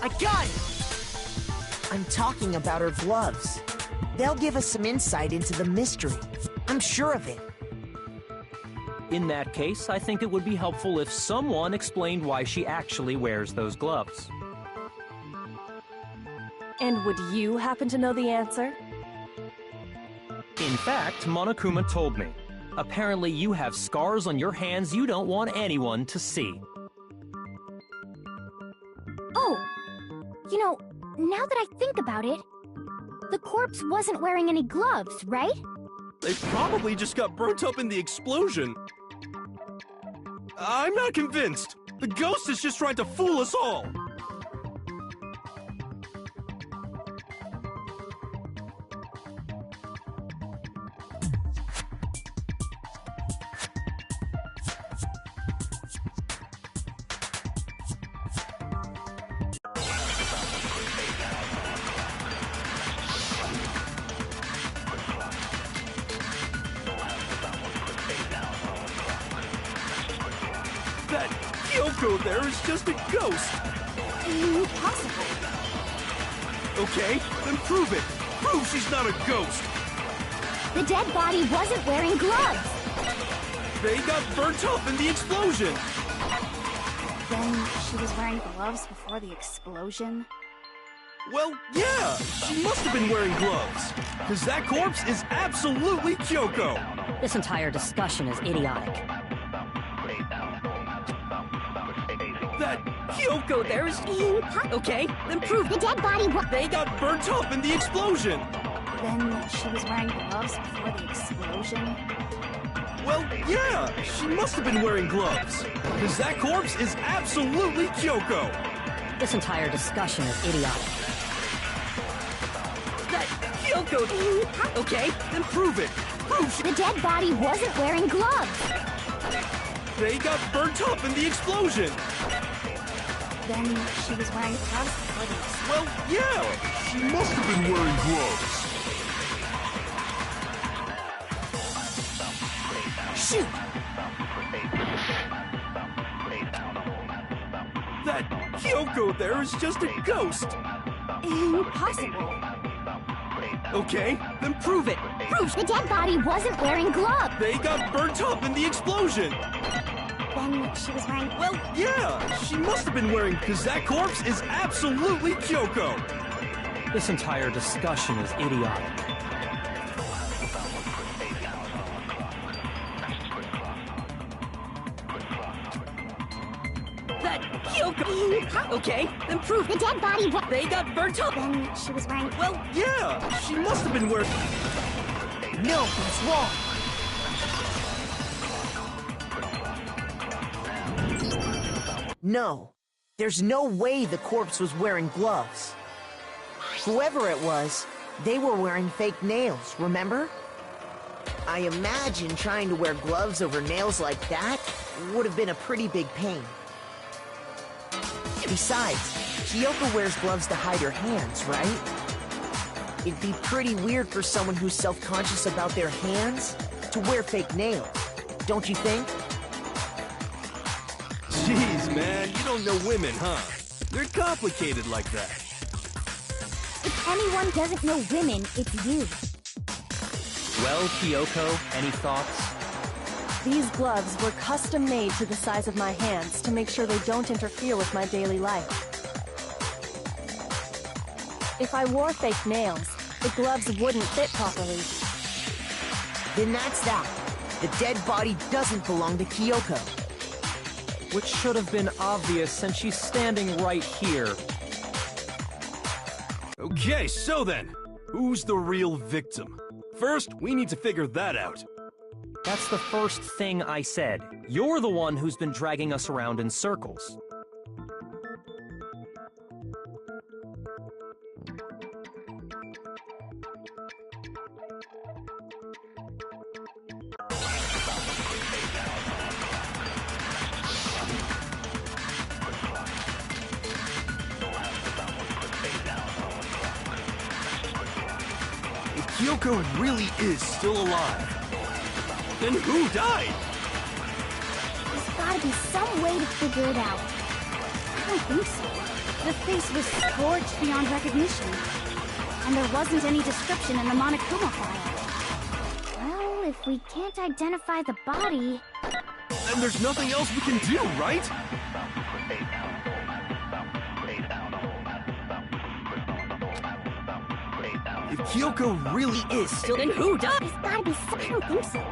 I got it! I'm talking about her gloves. They'll give us some insight into the mystery. I'm sure of it. In that case, I think it would be helpful if someone explained why she actually wears those gloves. And would you happen to know the answer? In fact, Monokuma told me. Apparently you have scars on your hands you don't want anyone to see. Oh! You know, now that I think about it, the corpse wasn't wearing any gloves, right? They probably just got burnt up in the explosion. I'm not convinced. The ghost is just trying to fool us all. That Kyoko there is just a ghost. Impossible. Okay, then prove it. Prove she's not a ghost. The dead body wasn't wearing gloves. They got burnt up in the explosion. Then she was wearing gloves before the explosion. Well, yeah, she must have been wearing gloves. Because that corpse is absolutely Kyoko. This entire discussion is idiotic. That Kyoko there is... Okay, then prove The it. dead body They got burnt up in the explosion. Then she was wearing gloves before the explosion. Well, yeah, she must have been wearing gloves. Because that corpse is absolutely Kyoko. This entire discussion is idiotic. That Kyoko... Okay, Then prove it. Prove she... The dead body wasn't wearing gloves. They got burnt up in the explosion. Then she was wearing gloves before the explosion. Well, yeah, she must have been wearing gloves. Shoot! That Kyoko there is just a ghost. Impossible. Okay, then prove it. Proof the dead body wasn't wearing gloves. They got burnt up in the explosion. Then she was wearing... Well, yeah, she must have been wearing... Because that corpse is absolutely Kyoko. This entire discussion is idiotic. Okay, then prove The dead body was... they got burnt up. Then she was wearing... Well, yeah, she must have been wearing... No, that's wrong. No, there's no way the corpse was wearing gloves. Whoever it was, they were wearing fake nails, remember? I imagine trying to wear gloves over nails like that would have been a pretty big pain. Besides, Kyoko wears gloves to hide her hands, right? It'd be pretty weird for someone who's self-conscious about their hands to wear fake nails, don't you think? Jeez, man, you don't know women, huh? They're complicated like that. If anyone doesn't know women, it's you. Well, Kyoko, any thoughts? These gloves were custom made to the size of my hands to make sure they don't interfere with my daily life. If I wore fake nails, the gloves wouldn't fit properly. Then that's that. The dead body doesn't belong to Kyoko. Which should have been obvious since she's standing right here. Okay, so then, who's the real victim? First, we need to figure that out. That's the first thing I said. You're the one who's been dragging us around in circles. If Kyoko really is still alive, then who died? There's gotta be some way to figure it out. I don't think so. The face was scorched beyond recognition. And there wasn't any description in the Monokuma file. Well, if we can't identify the body... Then there's nothing else we can do, right? If Kyoko really is still... Then who died? There's gotta be some... I don't think so.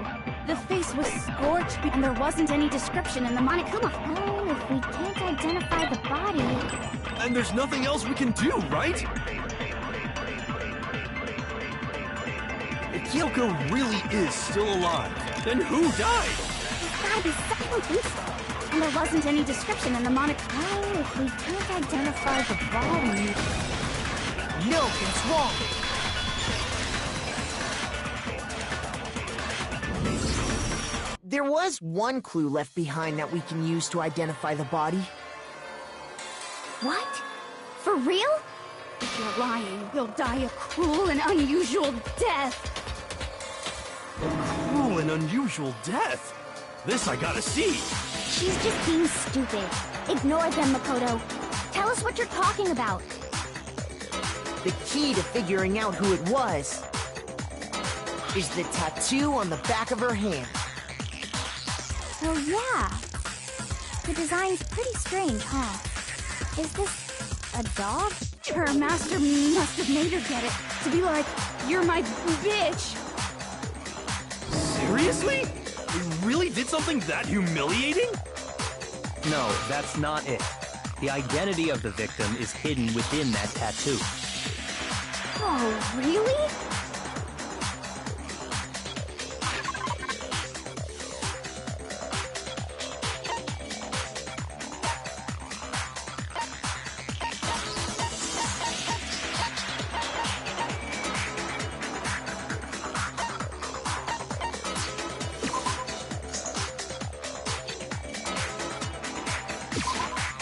The face was scorched and there wasn't any description in the Monokuma file. Well, if we can't identify the body... And there's nothing else we can do, right? If Kyoko really is still alive, then who died? There's gotta be some... I don't think so. And there wasn't any description in the Monokuma... Well, if we can't identify the body... No, that's wrong. There was one clue left behind that we can use to identify the body. What? For real? If you're lying, you'll die a cruel and unusual death. Cruel and unusual death. This I gotta see. She's just being stupid. Ignore them, Makoto. Tell us what you're talking about. The key to figuring out who it was is the tattoo on the back of her hand. Oh, yeah. The design's pretty strange, huh? Is this a dog? Her master must have made her get it to be like, you're my bitch. Seriously? We really did something that humiliating? No, that's not it. The identity of the victim is hidden within that tattoo. Oh, really?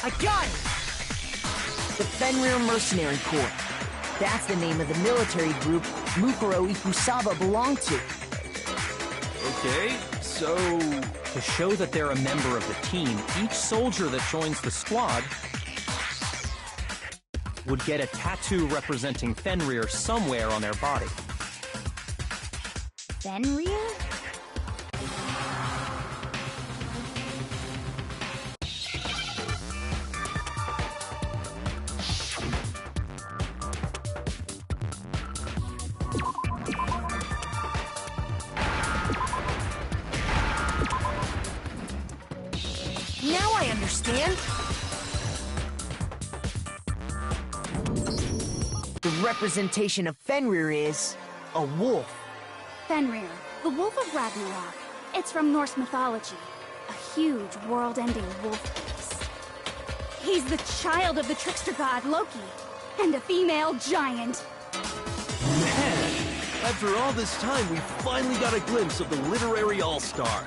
I got it! The Fenrir Mercenary Corps. That's the name of the military group Mukuro Ikusaba belonged to. Okay, so... To show that they're a member of the team, each soldier that joins the squad would get a tattoo representing Fenrir somewhere on their body. Fenrir? Now I understand. representation of Fenrir is a wolf. Fenrir, the Wolf of Ragnarok. It's from Norse mythology. A huge, world-ending wolf face. He's the child of the trickster god Loki, and a female giant. Man, after all this time, we finally got a glimpse of the literary all-star.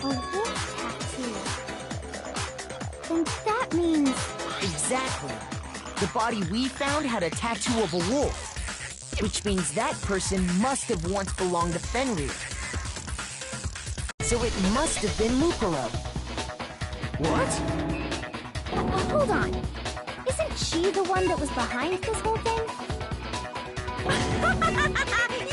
A wolf tattoo. Then that means... Exactly. The body we found had a tattoo of a wolf, which means that person must have once belonged to Fenrir. So it must have been Mukuro. What? Hold on. Isn't she the one that was behind this whole thing?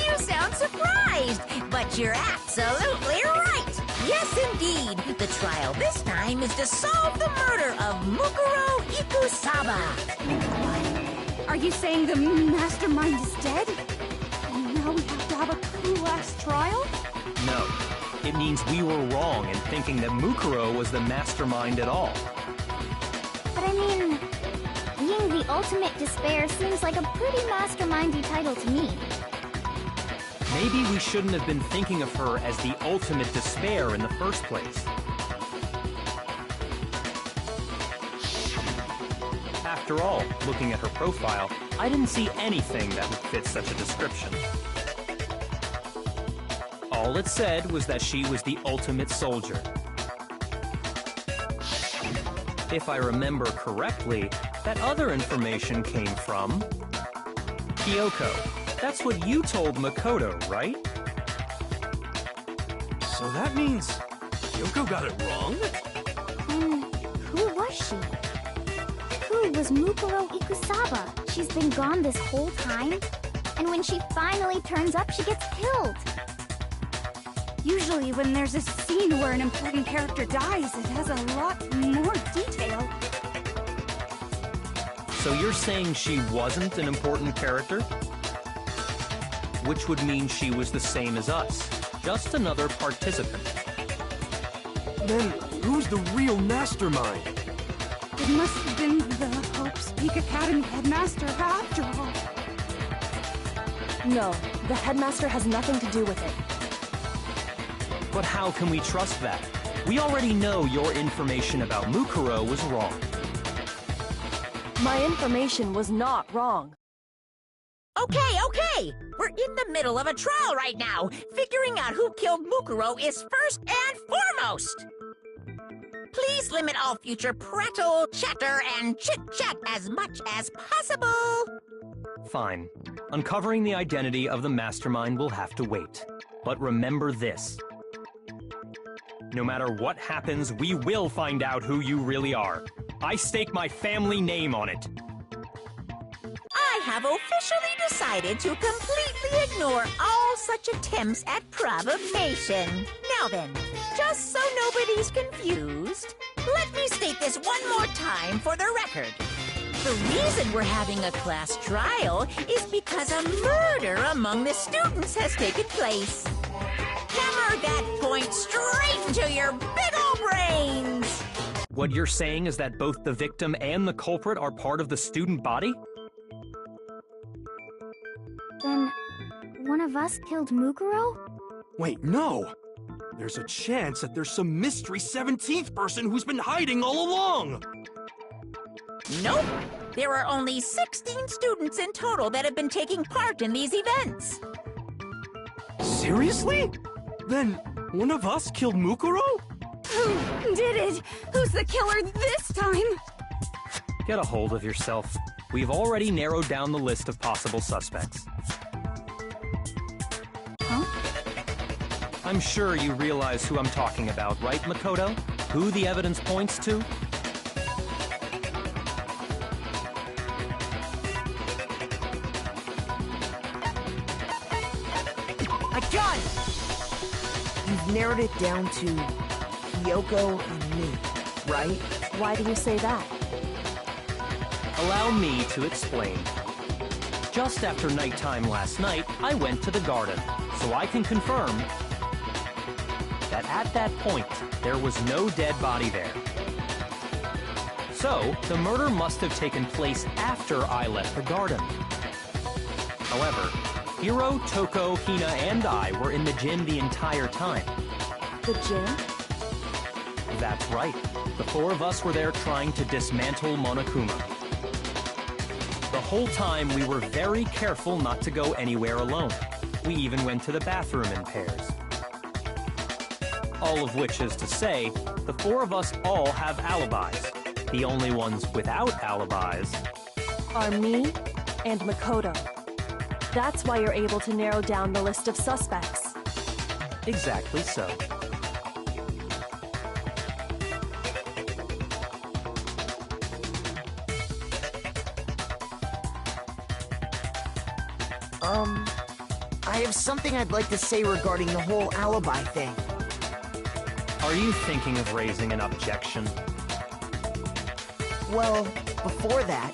You sound surprised, but you're absolutely right. Yes, indeed. The trial this time is to solve the murder of Mukuro Ikusaba. What? Are you saying the mastermind is dead? And now we have to have a cool-ass trial? No. It means we were wrong in thinking that Mukuro was the mastermind at all. But I mean, being the ultimate despair seems like a pretty mastermindy title to me. Maybe we shouldn't have been thinking of her as the ultimate despair in the first place. After all, looking at her profile, I didn't see anything that would fit such a description. All it said was that she was the ultimate soldier. If I remember correctly, that other information came from Kyoko. That's what you told Makoto, right? So that means Kyoko got it wrong? Who was she? Who was Mukuro Ikusaba? She's been gone this whole time? And when she finally turns up, she gets killed. Usually when there's a scene where an important character dies, it has a lot more detail. So you're saying she wasn't an important character? Which would mean she was the same as us. Just another participant. Then who's the real mastermind? It must have been the Hope's Peak Academy headmaster after all. No, the headmaster has nothing to do with it. But how can we trust that? We already know your information about Mukuro was wrong. My information was not wrong. Okay. We're in the middle of a trial right now. Figuring out who killed Mukuro is first and foremost. Please limit all future prattle, chatter, and chit-chat as much as possible. Fine. Uncovering the identity of the mastermind will have to wait. But remember this. No matter what happens, we will find out who you really are. I stake my family name on it. I have officially decided to completely ignore all such attempts at provocation. Now then, just so nobody's confused, let me state this one more time for the record. The reason we're having a class trial is because a murder among the students has taken place. Hammer that point straight into your big ol' brains! What you're saying is that both the victim and the culprit are part of the student body? Then, one of us killed Mukuro? Wait, no! There's a chance that there's some mystery 17th person who's been hiding all along! Nope! There are only 16 students in total that have been taking part in these events. Seriously? Then, one of us killed Mukuro? Who did it? Who's the killer this time? Get a hold of yourself. We've already narrowed down the list of possible suspects. Huh? I'm sure you realize who I'm talking about, right, Makoto? Who the evidence points to? Got it! You've narrowed it down to Kyoko and me, right? Why do you say that? Allow me to explain. Just after nighttime last night, I went to the garden, so I can confirm that at that point, there was no dead body there. So, the murder must have taken place after I left the garden. However, Hiro, Toko, Hina, and I were in the gym the entire time. The gym? That's right. The four of us were there trying to dismantle Monokuma. The whole time we were very careful not to go anywhere alone. We even went to the bathroom in pairs. All of which is to say, the four of us all have alibis. The only ones without alibis Are me and Makoto. That's why you're able to narrow down the list of suspects. exactly so. I have something I'd like to say regarding the whole alibi thing. Are you thinking of raising an objection? Well, before that,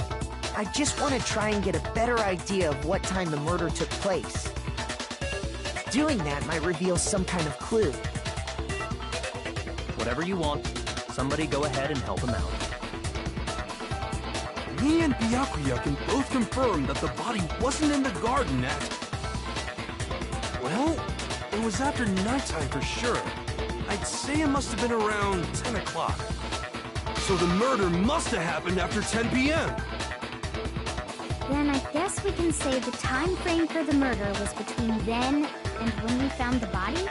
I just want to try and get a better idea of what time the murder took place. Doing that might reveal some kind of clue. Whatever you want. Somebody go ahead and help him out. Me and Byakuya can both confirm that the body wasn't in the garden at... Well, it was after nighttime for sure. I'd say it must have been around 10 o'clock. So the murder must have happened after 10 p.m. Then I guess we can say the time frame for the murder was between then and when we found the body?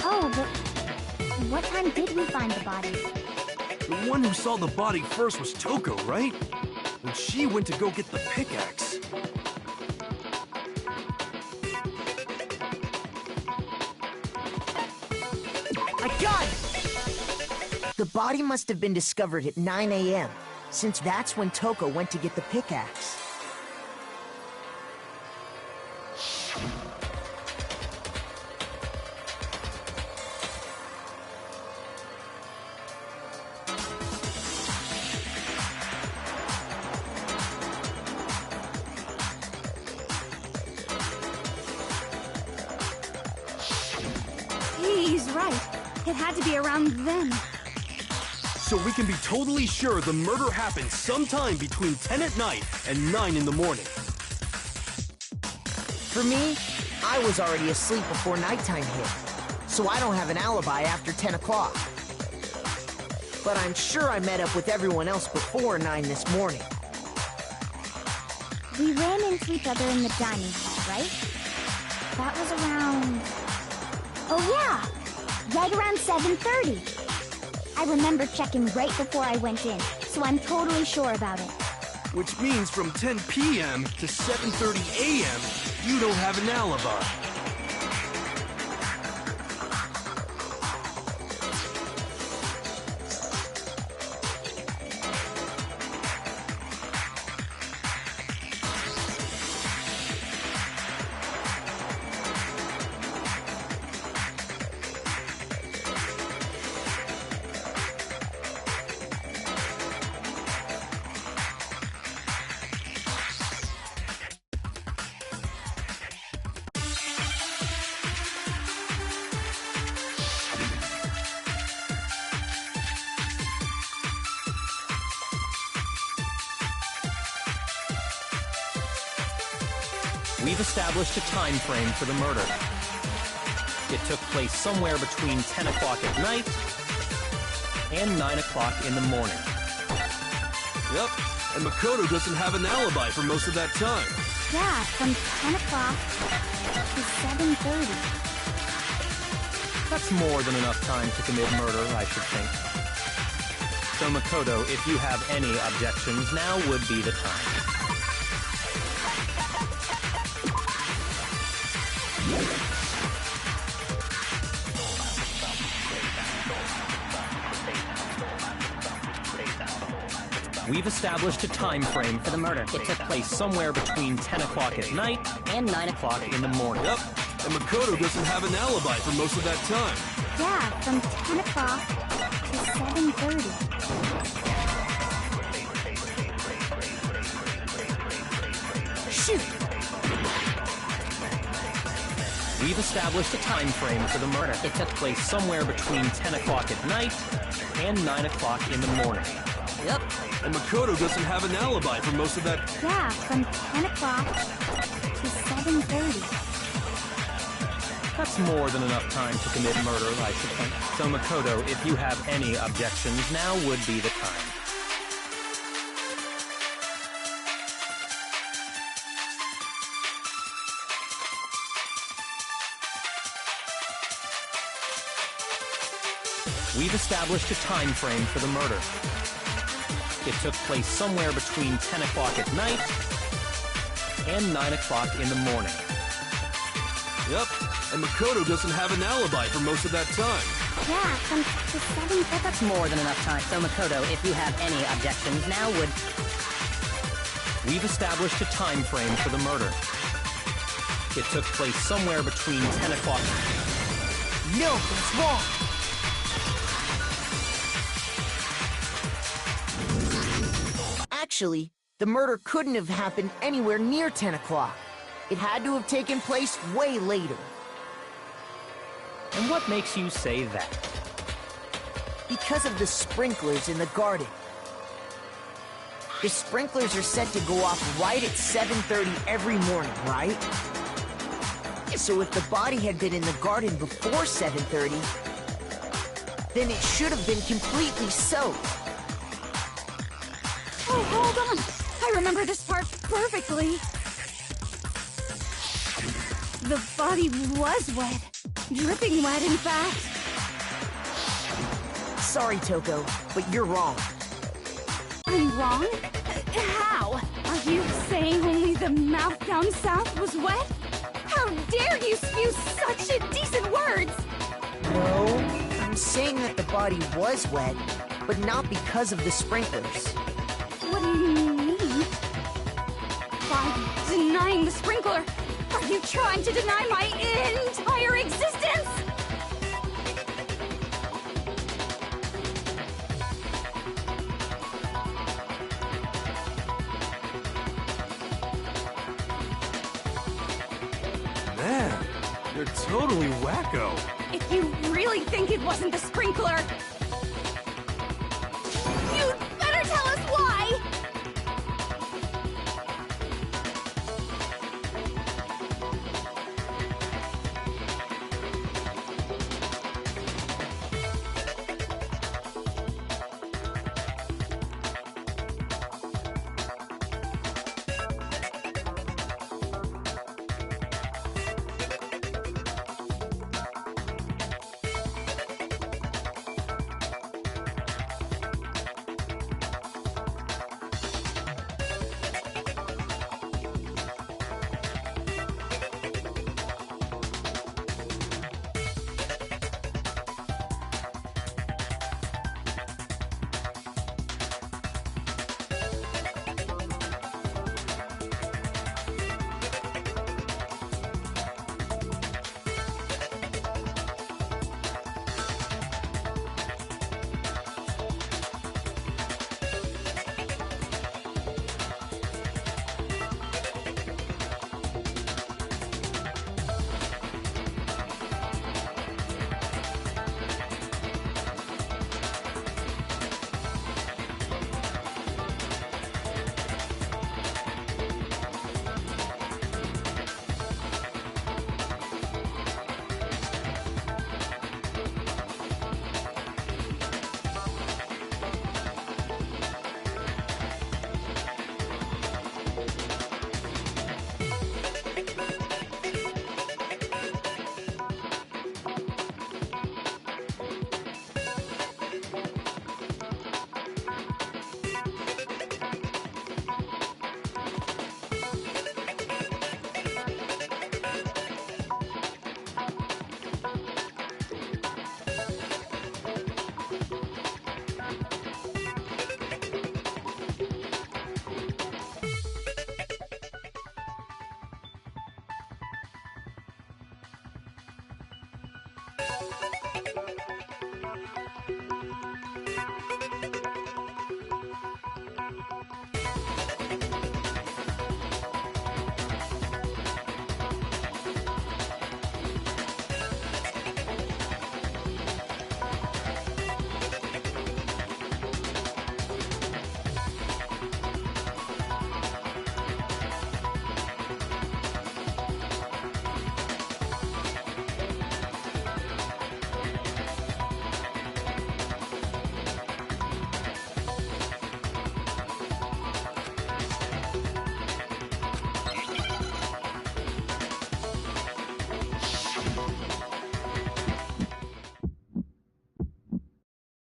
Oh, but what time did we find the body? The one who saw the body first was Toko, right? When she went to go get the pickaxe. I got it! The body must have been discovered at 9 a.m., since that's when Toko went to get the pickaxe. He's right. It had to be around then. So we can be totally sure the murder happened sometime between 10 at night and 9 in the morning. For me, I was already asleep before nighttime hit, so I don't have an alibi after 10 o'clock. But I'm sure I met up with everyone else before 9 this morning. We ran into each other in the dining hall, right? That was around... Oh yeah! Right around 7:30. I remember checking right before I went in, so I'm totally sure about it. Which means from 10 p.m. to 7:30 a.m., you don't have an alibi. We've established a time frame for the murder. It took place somewhere between 10 o'clock at night and 9 o'clock in the morning. Yep, and Makoto doesn't have an alibi for most of that time. Yeah, from 10 o'clock to 7:30. That's more than enough time to commit murder, I should think. So Makoto, if you have any objections, now would be the time. We've established a time frame for the murder. It took place somewhere between 10 o'clock at night and 9 o'clock in the morning. Yep, and Makoto doesn't have an alibi for most of that time. Yeah, from 10 o'clock to 7:30. Shoot! We've established a time frame for the murder. It took place somewhere between 10 o'clock at night and 9 o'clock in the morning. Yep. And Makoto doesn't have an alibi for most of that. Yeah, from 10 o'clock to 7:30. That's more than enough time to commit murder, I should think. So Makoto, if you have any objections, now would be the time. We've established a time frame for the murder. It took place somewhere between 10 o'clock at night and 9 o'clock in the morning. Yep. And Makoto doesn't have an alibi for most of that time. Yeah, from to 7:30. That's more than enough time. So Makoto, if you have any objections, now would... We've established a time frame for the murder. It took place somewhere between 10 o'clock... No, that's wrong. Actually, the murder couldn't have happened anywhere near 10 o'clock. It had to have taken place way later. And what makes you say that? Because of the sprinklers in the garden. The sprinklers are set to go off right at 7:30 every morning, right? So if the body had been in the garden before 7:30, then it should have been completely soaked. Oh, hold on. I remember this part perfectly. The body was wet. Dripping wet, in fact. Sorry, Toko, but you're wrong. I'm wrong? How? Are you saying only the mouth down south was wet? How dare you spew such indecent words! No, I'm saying that the body was wet, but not because of the sprinklers. What do you mean? By denying the sprinkler, are you trying to deny my entire existence? Man, you're totally wacko. If you really think it wasn't the sprinkler, you'd better tell us why!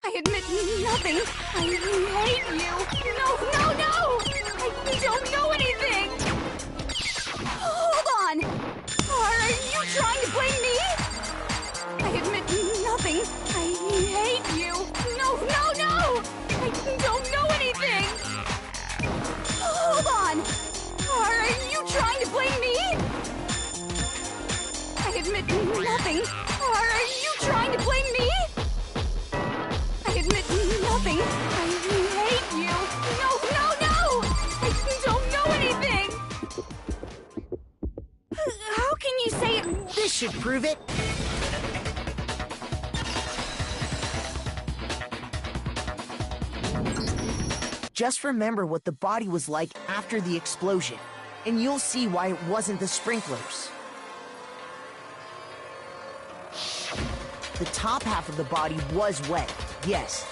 I admit nothing. I hate you. No, no, no! I don't know anything! Hold on! Are you trying to blame me? I admit nothing. I hate you. No, no, no! I don't know anything! Hold on! Are you trying to blame me? I admit nothing. Are you trying to blame me? I admit nothing. I hate you. No, no, no! I don't know anything! How can you say it? This should prove it. Just remember what the body was like after the explosion, and you'll see why it wasn't the sprinklers. The top half of the body was wet, yes,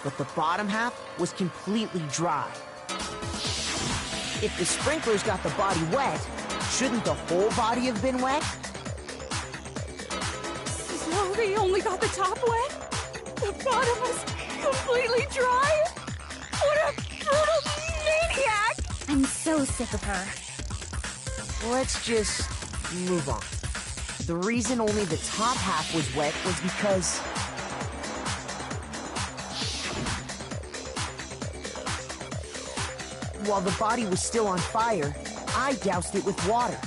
but the bottom half was completely dry. If the sprinklers got the body wet, shouldn't the whole body have been wet? So they only got the top wet? The bottom was completely dry? What a brutal maniac! I'm so sick of her. Let's just move on. The reason only the top half was wet was because... while the body was still on fire, I doused it with water.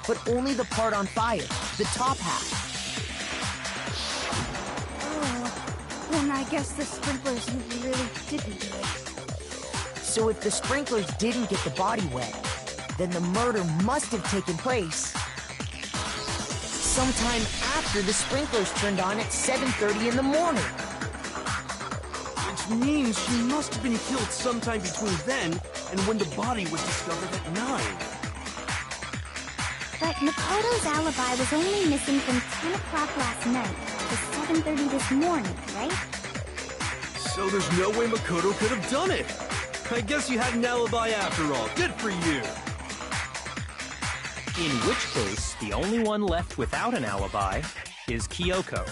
But only the part on fire, the top half. Oh, then I guess the sprinklers really didn't do it. So if the sprinklers didn't get the body wet, then the murder must have taken place sometime after the sprinklers turned on at 7:30 in the morning. Which means she must have been killed sometime between then and when the body was discovered at 9. But Makoto's alibi was only missing from 10 o'clock last night to 7:30 this morning, right? So there's no way Makoto could have done it. I guess you had an alibi after all. Good for you. In which case, the only one left without an alibi is Kyoko.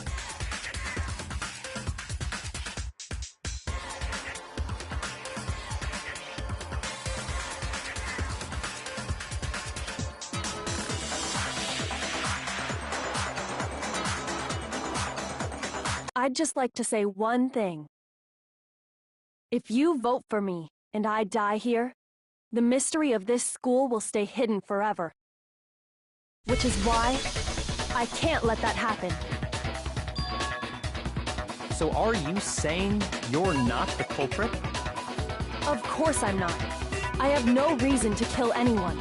I'd just like to say one thing. If you vote for me and I die here, the mystery of this school will stay hidden forever. Which is why I can't let that happen. So are you saying you're not the culprit? Of course I'm not. I have no reason to kill anyone.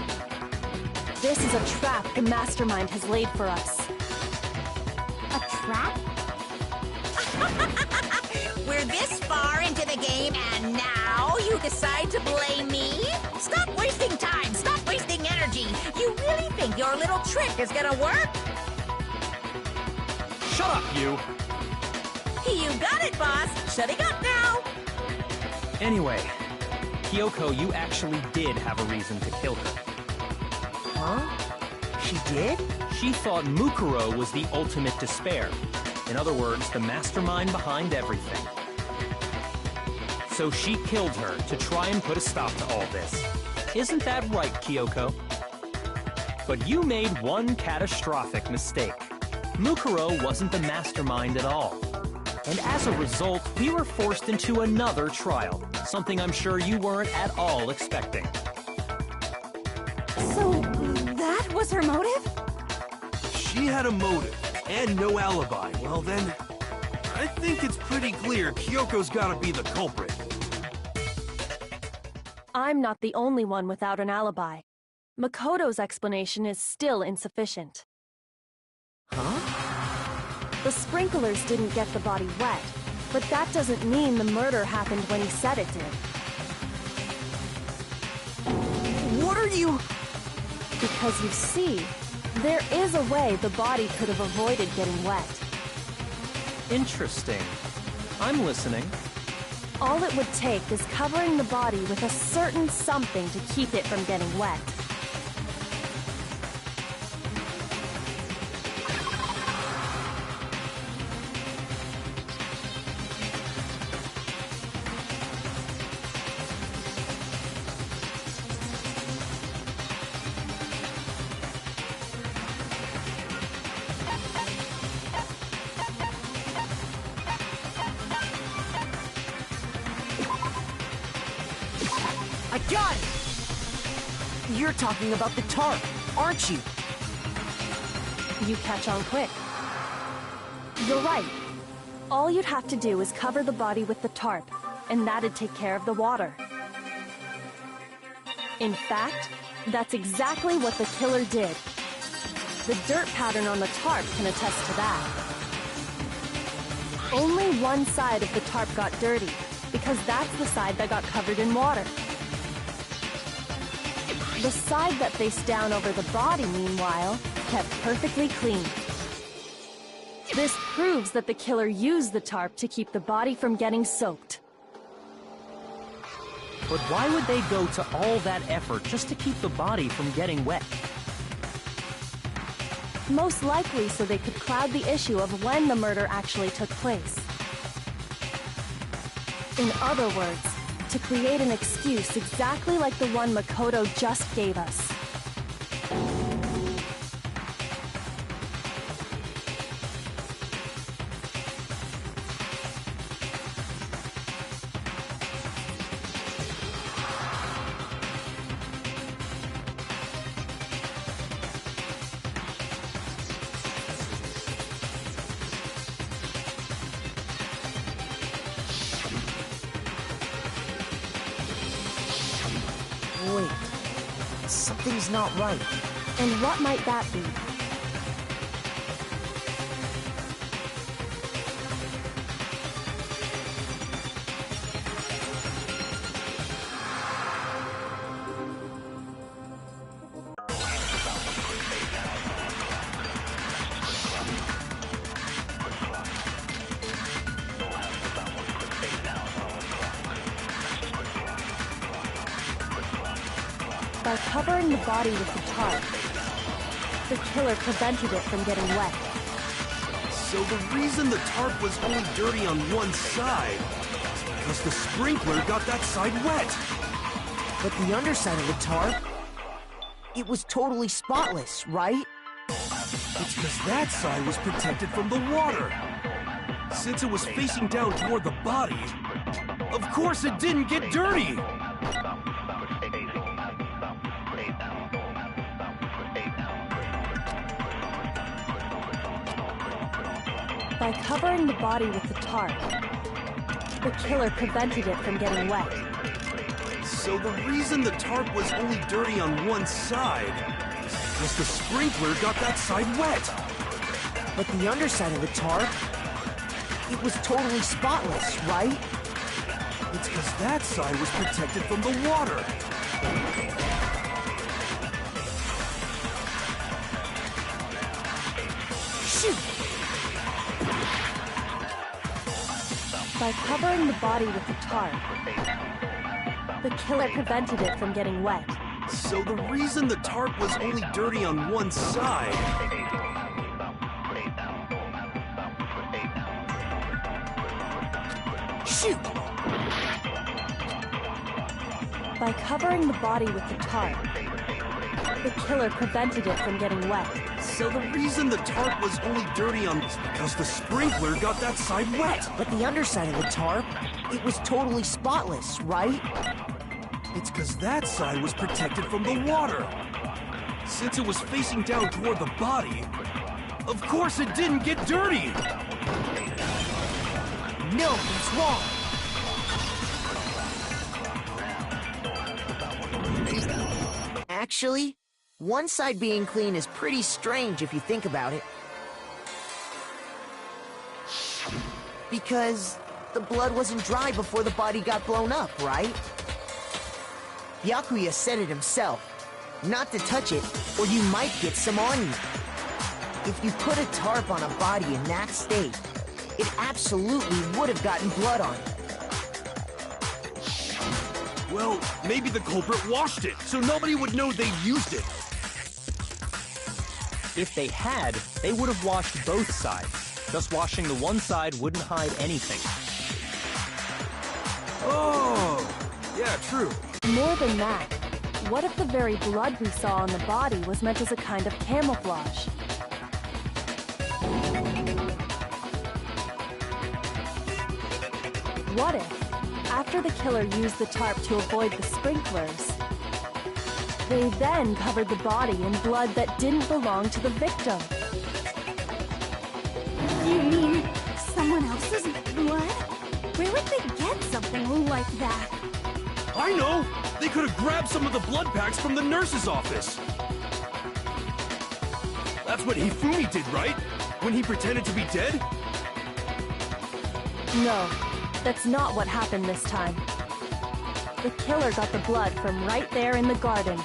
This is a trap the mastermind has laid for us. A trap? We're this far into the game, and now you decide to blame me? Stop wasting time! Stop wasting energy! You really think your little trick is gonna work? Shut up, you! You got it, boss! Shutting up now! Anyway, Kyoko, you actually did have a reason to kill her. Huh? She did? She thought Mukuro was the ultimate despair. In other words, the mastermind behind everything. So she killed her to try and put a stop to all this. Isn't that right, Kyoko? But you made one catastrophic mistake. Mukuro wasn't the mastermind at all. And as a result, we were forced into another trial, something I'm sure you weren't at all expecting. So, that was her motive? She had a motive and no alibi. Well then, I think it's pretty clear Kyoko's gotta be the culprit. I'm not the only one without an alibi. Makoto's explanation is still insufficient. Huh? The sprinklers didn't get the body wet, but that doesn't mean the murder happened when he said it did. What are you... Because you see, there is a way the body could have avoided getting wet. Interesting. I'm listening. All it would take is covering the body with a certain something to keep it from getting wet. I got it! You're talking about the tarp, aren't you? You catch on quick. You're right. All you'd have to do is cover the body with the tarp, and that'd take care of the water. In fact, that's exactly what the killer did. The dirt pattern on the tarp can attest to that. Only one side of the tarp got dirty, because that's the side that got covered in water. The side that faced down over the body, meanwhile, kept perfectly clean. This proves that the killer used the tarp to keep the body from getting soaked. But why would they go to all that effort just to keep the body from getting wet? Most likely so they could cloud the issue of when the murder actually took place. In other words, to create an excuse exactly like the one Makoto just gave us. Wait, something's not right. And what might that be? By covering the body with the tarp, the killer prevented it from getting wet. So the reason the tarp was only dirty on one side is because the sprinkler got that side wet. But the underside of the tarp, it was totally spotless, right? It's because that side was protected from the water. Since it was facing down toward the body, of course it didn't get dirty. By covering the body with the tarp, the killer prevented it from getting wet. So the reason the tarp was only dirty on one side is because the sprinkler got that side wet. But the underside of the tarp, it was totally spotless, right? It's because that side was protected from the water. Shoot! By covering the body with the tarp, the killer prevented it from getting wet. So the reason the tarp was only dirty on one side... Shoot! By covering the body with the tarp, the killer prevented it from getting wet. So the reason the tarp was only dirty on is because the sprinkler got that side wet. But the underside of the tarp, it was totally spotless, right? It's because that side was protected from the water. Since it was facing down toward the body, of course it didn't get dirty. No, that's wrong. Actually, one side being clean is pretty strange if you think about it. Because the blood wasn't dry before the body got blown up, right? Byakuya said it himself. Not to touch it, or you might get some on you. If you put a tarp on a body in that state, it absolutely would have gotten blood on it. Well, maybe the culprit washed it, so nobody would know they used it. If they had, they would have washed both sides. Thus washing the one side wouldn't hide anything. Oh, yeah, true. More than that, what if the very blood we saw on the body was meant as a kind of camouflage? What if, after the killer used the tarp to avoid the sprinklers, they then covered the body in blood that didn't belong to the victim. You mean someone else's blood? Where would they get something like that? I know! They could have grabbed some of the blood packs from the nurse's office. That's what Hifumi did, right? When he pretended to be dead? No, that's not what happened this time. The killer got the blood from right there in the garden.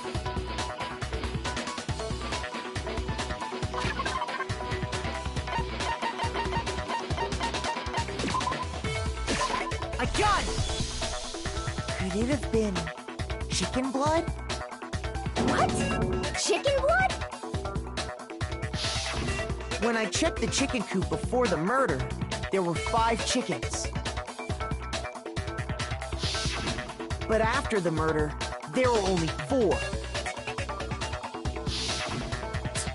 I got it! Could it have been chicken blood? What? Chicken blood? When I checked the chicken coop before the murder, there were 5 chickens. But after the murder, there were only 4.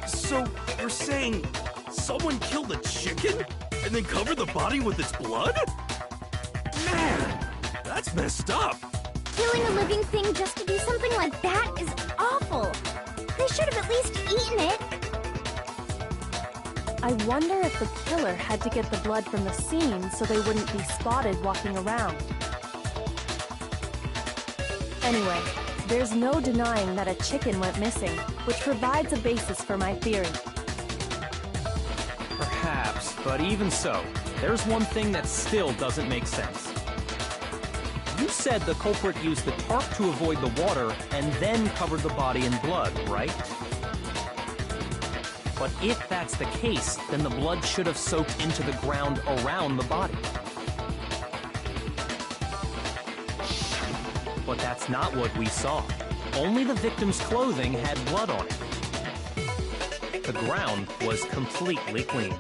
So, you're saying someone killed a chicken and then covered the body with its blood? Man, that's messed up. Killing a living thing just to do something like that is awful. They should have at least eaten it. I wonder if the killer had to get the blood from the scene so they wouldn't be spotted walking around. Anyway, there's no denying that a chicken went missing, which provides a basis for my theory. Perhaps, but even so, there's one thing that still doesn't make sense. You said the culprit used the tarp to avoid the water and then covered the body in blood, right? But if that's the case, then the blood should have soaked into the ground around the body. But that's not what we saw. Only the victim's clothing had blood on it. The ground was completely clean.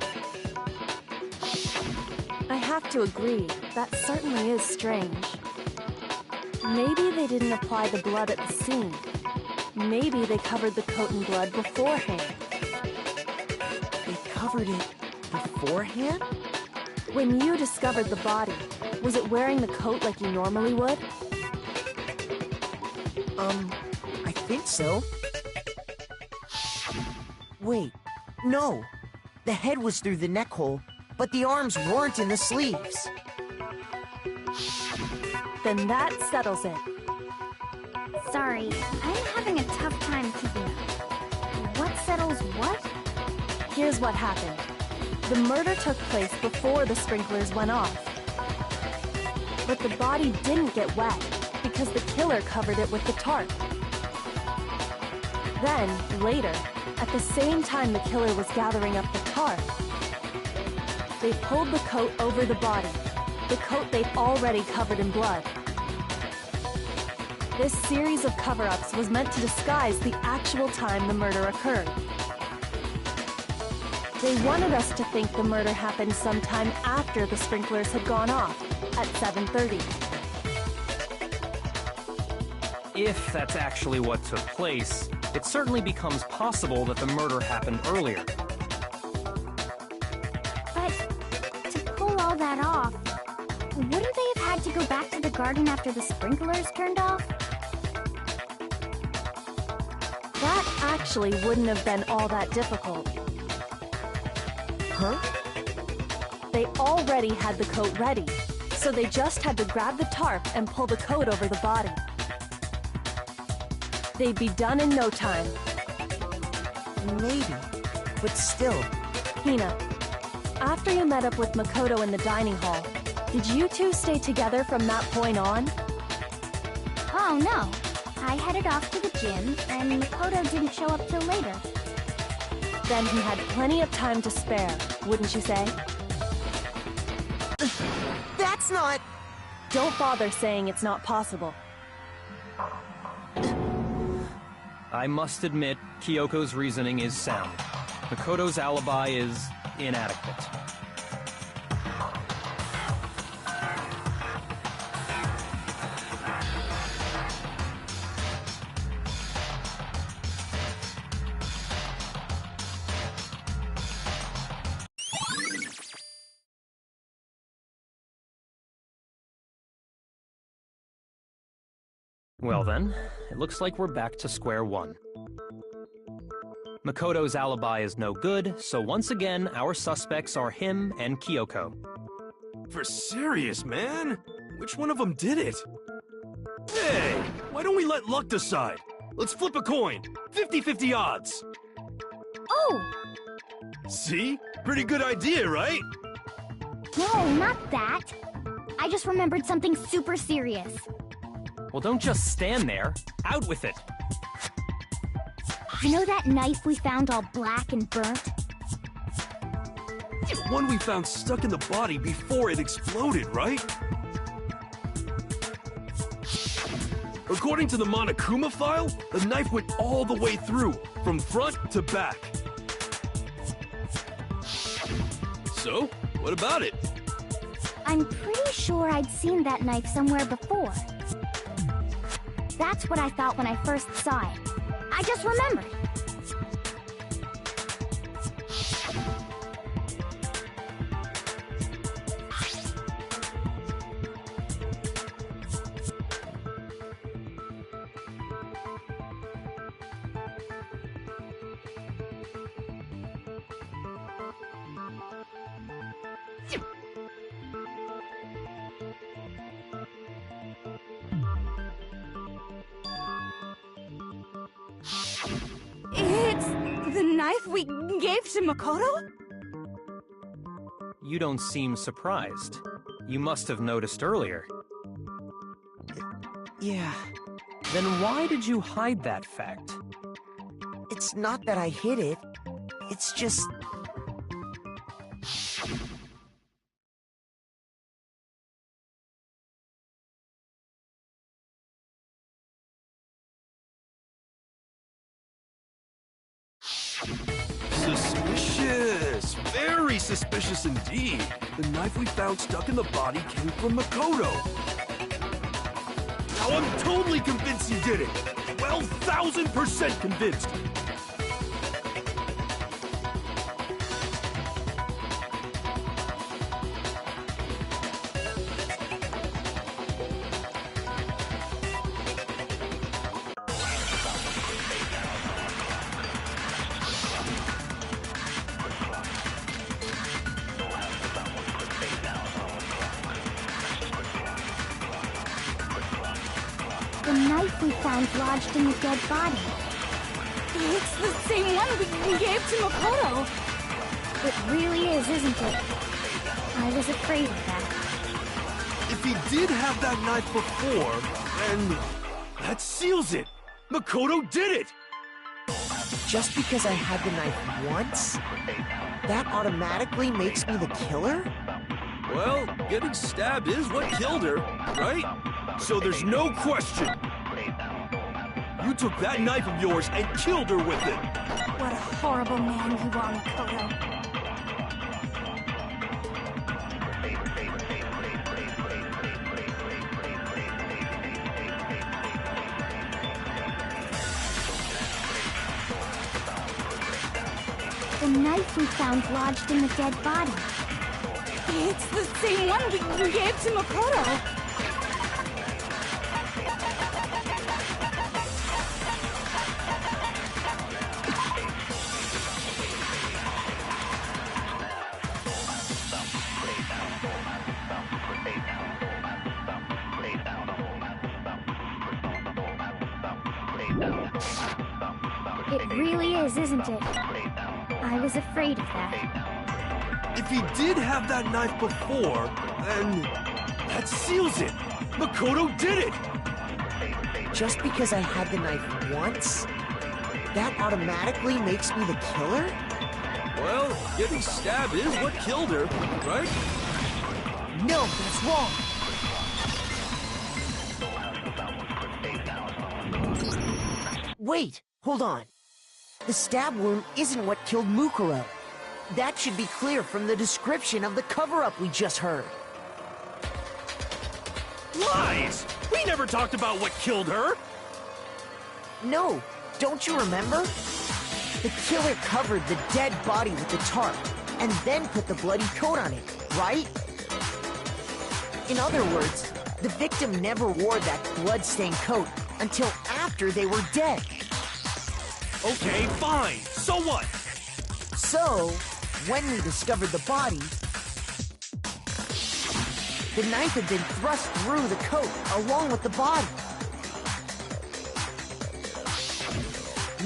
I have to agree, that certainly is strange. Maybe they didn't apply the blood at the scene. Maybe they covered the coat in blood beforehand. They covered it beforehand? When you discovered the body, was it wearing the coat like you normally would? I think so. Wait, no. The head was through the neck hole, but the arms weren't in the sleeves. Then that settles it. Sorry, I'm having a tough time keeping up. What settles what? Here's what happened. The murder took place before the sprinklers went off. But the body didn't get wet because the killer covered it with the tarp. Then, later, at the same time the killer was gathering up the tarp, they pulled the coat over the body, the coat they'd already covered in blood. This series of cover-ups was meant to disguise the actual time the murder occurred. They wanted us to think the murder happened sometime after the sprinklers had gone off, at 7:30. If that's actually what took place, it certainly becomes possible that the murder happened earlier. But to pull all that off, wouldn't they have had to go back to the garden after the sprinklers turned off? That actually wouldn't have been all that difficult. Huh? They already had the coat ready, so they just had to grab the tarp and pull the coat over the body. They'd be done in no time. Maybe, but still. Hina, after you met up with Makoto in the dining hall, did you two stay together from that point on? Oh no, I headed off to the gym, and Makoto didn't show up till later. Then he had plenty of time to spare, wouldn't you say? That's not... Don't bother saying it's not possible. I must admit, Kyoko's reasoning is sound. Makoto's alibi is inadequate. Well then, it looks like we're back to square one. Makoto's alibi is no good, so once again, our suspects are him and Kyoko. For serious, man? Which one of them did it? Hey, why don't we let luck decide? Let's flip a coin. 50-50 odds. Oh! See? Pretty good idea, right? No, not that. I just remembered something super serious. Well, don't just stand there. Out with it. You know that knife we found all black and burnt? The one we found stuck in the body before it exploded, right? According to the Monokuma file, the knife went all the way through, from front to back. So, what about it? I'm pretty sure I'd seen that knife somewhere before. That's what I thought when I first saw it. I just remembered. It's the knife we gave to Makoto? You don't seem surprised. You must have noticed earlier. Yeah, Then why did you hide that fact? it's not that I hid it. It's just... Suspicious! Very suspicious indeed. The knife we found stuck in the body came from Makoto. Now I'm totally convinced he did it. 12,000% convinced. The knife we found lodged in the dead body. It's the same one we gave to Makoto. It really is, isn't it? I was afraid of that. If he did have that knife before, then that seals it. Makoto did it. Just because I had the knife once, that automatically makes me the killer? Well, getting stabbed is what killed her, right? So there's no question. You took that knife of yours and killed her with it. What a horrible man you are, Makoto. The knife we found lodged in the dead body. It's the same one we gave to Makoto. It really is, isn't it? I was afraid of that. If he did have that knife before, then that seals it. Makoto did it. Just because I had the knife once, that automatically makes me the killer? Well, getting stabbed is what killed her, right? No, that's wrong. Wait, hold on. The stab wound isn't what killed Mukuro. That should be clear from the description of the cover-up we just heard. Lies! We never talked about what killed her. No, don't you remember? The killer covered the dead body with the tarp, and then put the bloody coat on it, right? In other words, the victim never wore that blood-stained coat until after they were dead. Okay, fine. So what? So, when we discovered the body, the knife had been thrust through the coat along with the body.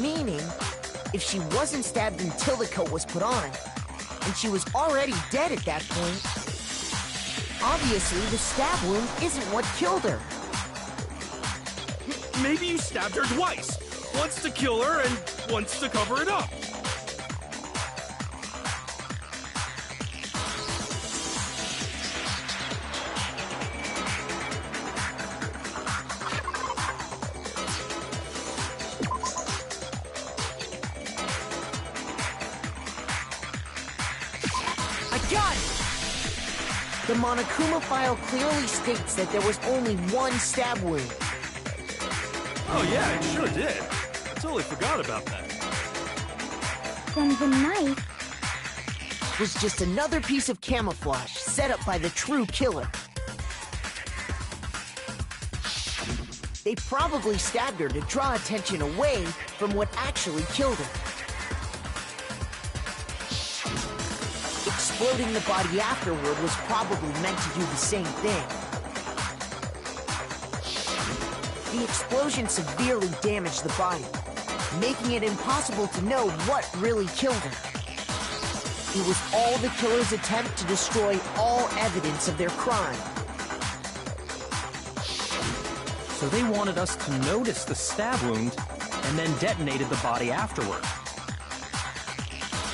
Meaning, if she wasn't stabbed until the coat was put on, and she was already dead at that point, obviously the stab wound isn't what killed her. Maybe you stabbed her twice. Once to kill her and once to cover it up. I got it! The Monokuma file clearly states that there was only one stab wound. Oh yeah, it sure did. I totally forgot about that. Then the knife... Was just another piece of camouflage set up by the true killer. They probably stabbed her to draw attention away from what actually killed her. Exploding the body afterward was probably meant to do the same thing. The explosion severely damaged the body, making it impossible to know what really killed her. It was all the killer's attempt to destroy all evidence of their crime. So they wanted us to notice the stab wound and then detonated the body afterward.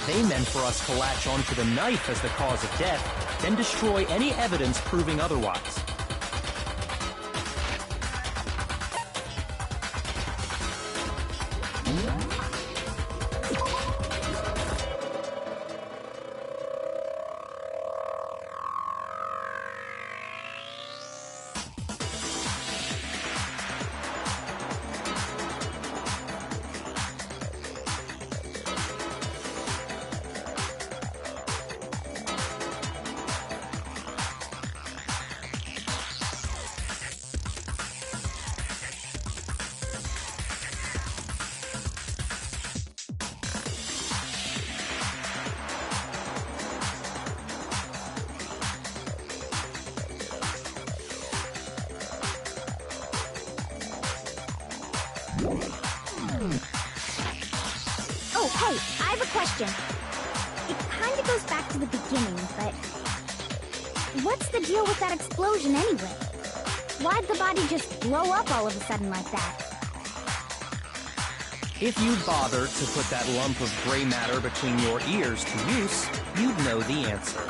They meant for us to latch onto the knife as the cause of death, then destroy any evidence proving otherwise. Oh, hey, I have a question. It kind of goes back to the beginning, but... What's the deal with that explosion anyway? Why'd the body just blow up all of a sudden like that? If you bothered to put that lump of gray matter between your ears to use, you'd know the answer.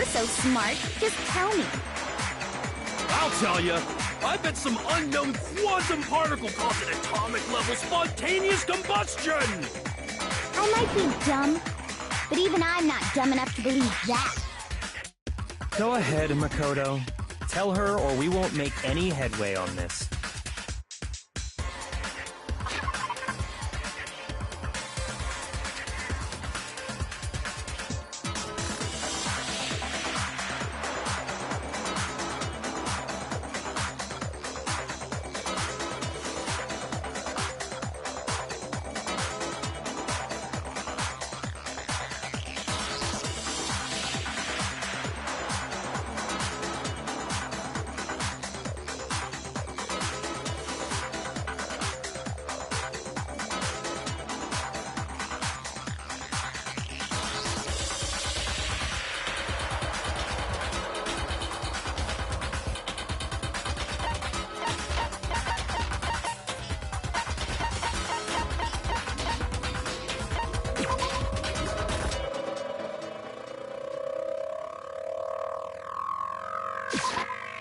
you're so smart, just tell me. I'll tell you. I bet some unknown quantum particle caused an atomic-level spontaneous combustion! I might be dumb, but even I'm not dumb enough to believe that. Go ahead, Makoto. Tell her or we won't make any headway on this.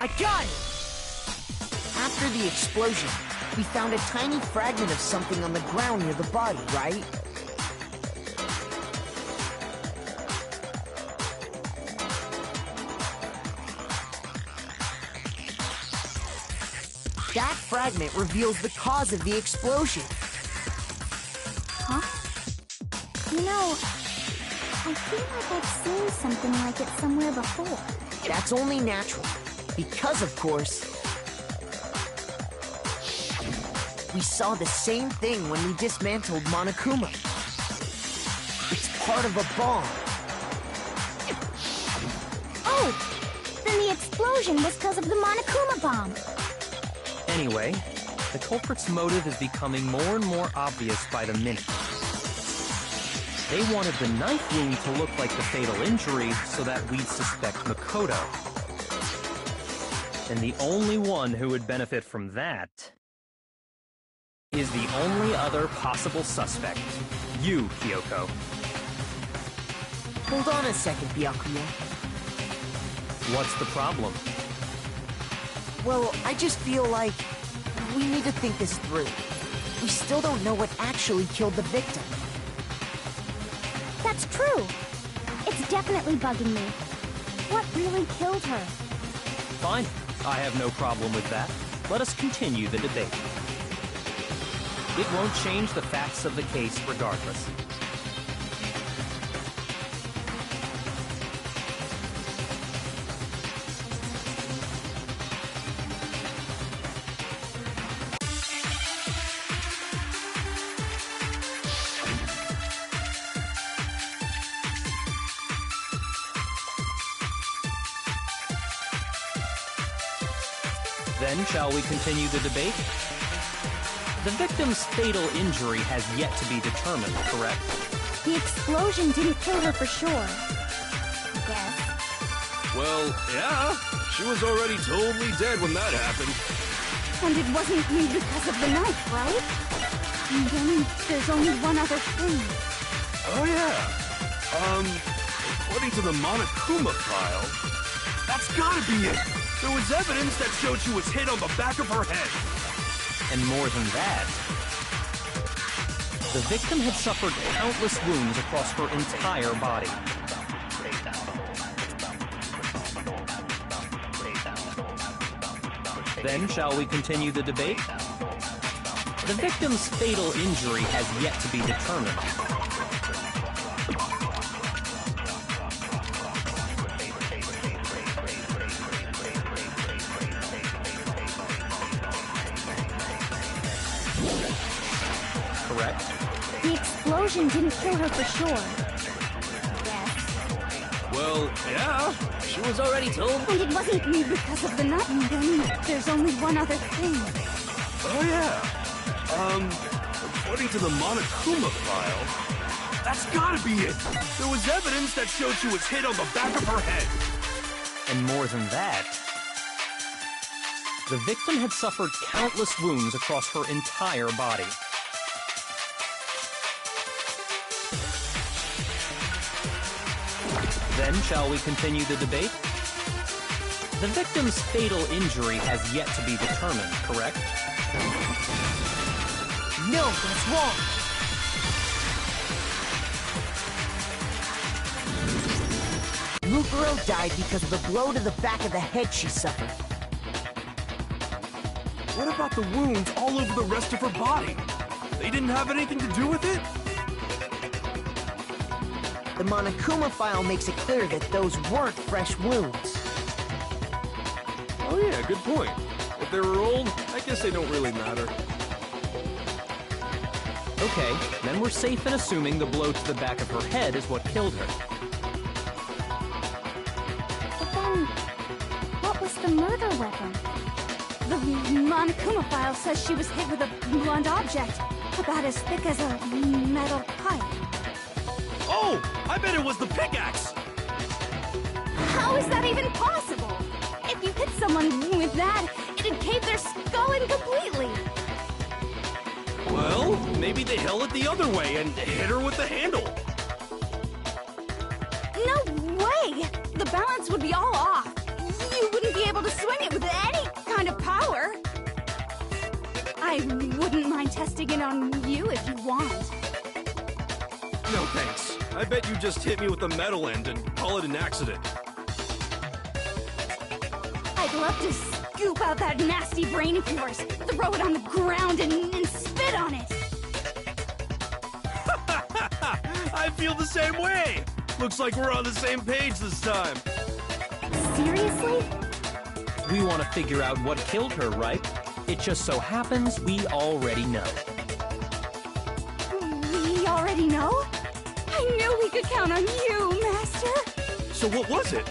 I got it! After the explosion, we found a tiny fragment of something on the ground near the body, right? That fragment reveals the cause of the explosion. Huh? You know, I feel like I've seen something like it somewhere before. That's only natural. Because, of course, we saw the same thing when we dismantled Monokuma. It's part of a bomb. Oh! Then the explosion was because of the Monokuma bomb. Anyway, the culprit's motive is becoming more and more obvious by the minute. They wanted the knife wound to look like the fatal injury so that we'd suspect Makoto. And the only one who would benefit from that is the only other possible suspect, you, Kyoko. Hold on a second, Byakuya. What's the problem? Well, I just feel like we need to think this through. We still don't know what actually killed the victim. That's true. It's definitely bugging me. What really killed her? Fine. I have no problem with that. Let us continue the debate. It won't change the facts of the case regardless. Then, shall we continue the debate? The victim's fatal injury has yet to be determined, correct? The explosion didn't kill her for sure. I guess. Well, yeah. She was already totally dead when that happened. And it wasn't me because of the knife, right? And then there's only one other thing. Oh, yeah. According to the Monokuma file, that's gotta be it. There was evidence that showed she was hit on the back of her head. And more than that, the victim had suffered countless wounds across her entire body. Then, shall we continue the debate? The victim's fatal injury has yet to be determined. Correct? The explosion didn't kill her for sure. Yes. Well, yeah. She was already told. And it wasn't me because of the knife. And then there's only one other thing. Oh, yeah. According to the Monokuma file, that's gotta be it. There was evidence that showed she was hit on the back of her head. And more than that, the victim had suffered countless wounds across her entire body. Then shall we continue the debate? The victim's fatal injury has yet to be determined, correct? No, that's wrong. Mukuro died because of the blow to the back of the head she suffered. What about the wounds all over the rest of her body? They didn't have anything to do with it? The Monokuma file makes it clear that those weren't fresh wounds. Oh yeah, good point. If they were old, I guess they don't really matter. Okay, then we're safe in assuming the blow to the back of her head is what killed her. But then, what was the murder weapon? The Monokuma file says she was hit with a blunt object, about as thick as a metal pipe. Oh! I bet it was the pickaxe! How is that even possible? If you hit someone with that, it'd cave their skull in completely. Well, maybe they held it the other way and hit her with the handle. No way! The balance would be all off. You wouldn't be able to swing it with any kind of power. I wouldn't mind testing it on you if you want. No thanks. I bet you just hit me with the metal end and call it an accident. I'd love to scoop out that nasty brain of yours, throw it on the ground and spit on it. I feel the same way! Looks like we're on the same page this time. Seriously? We want to figure out what killed her, right? It just so happens we already know. We already know? I knew we could count on you, Master. So what was it?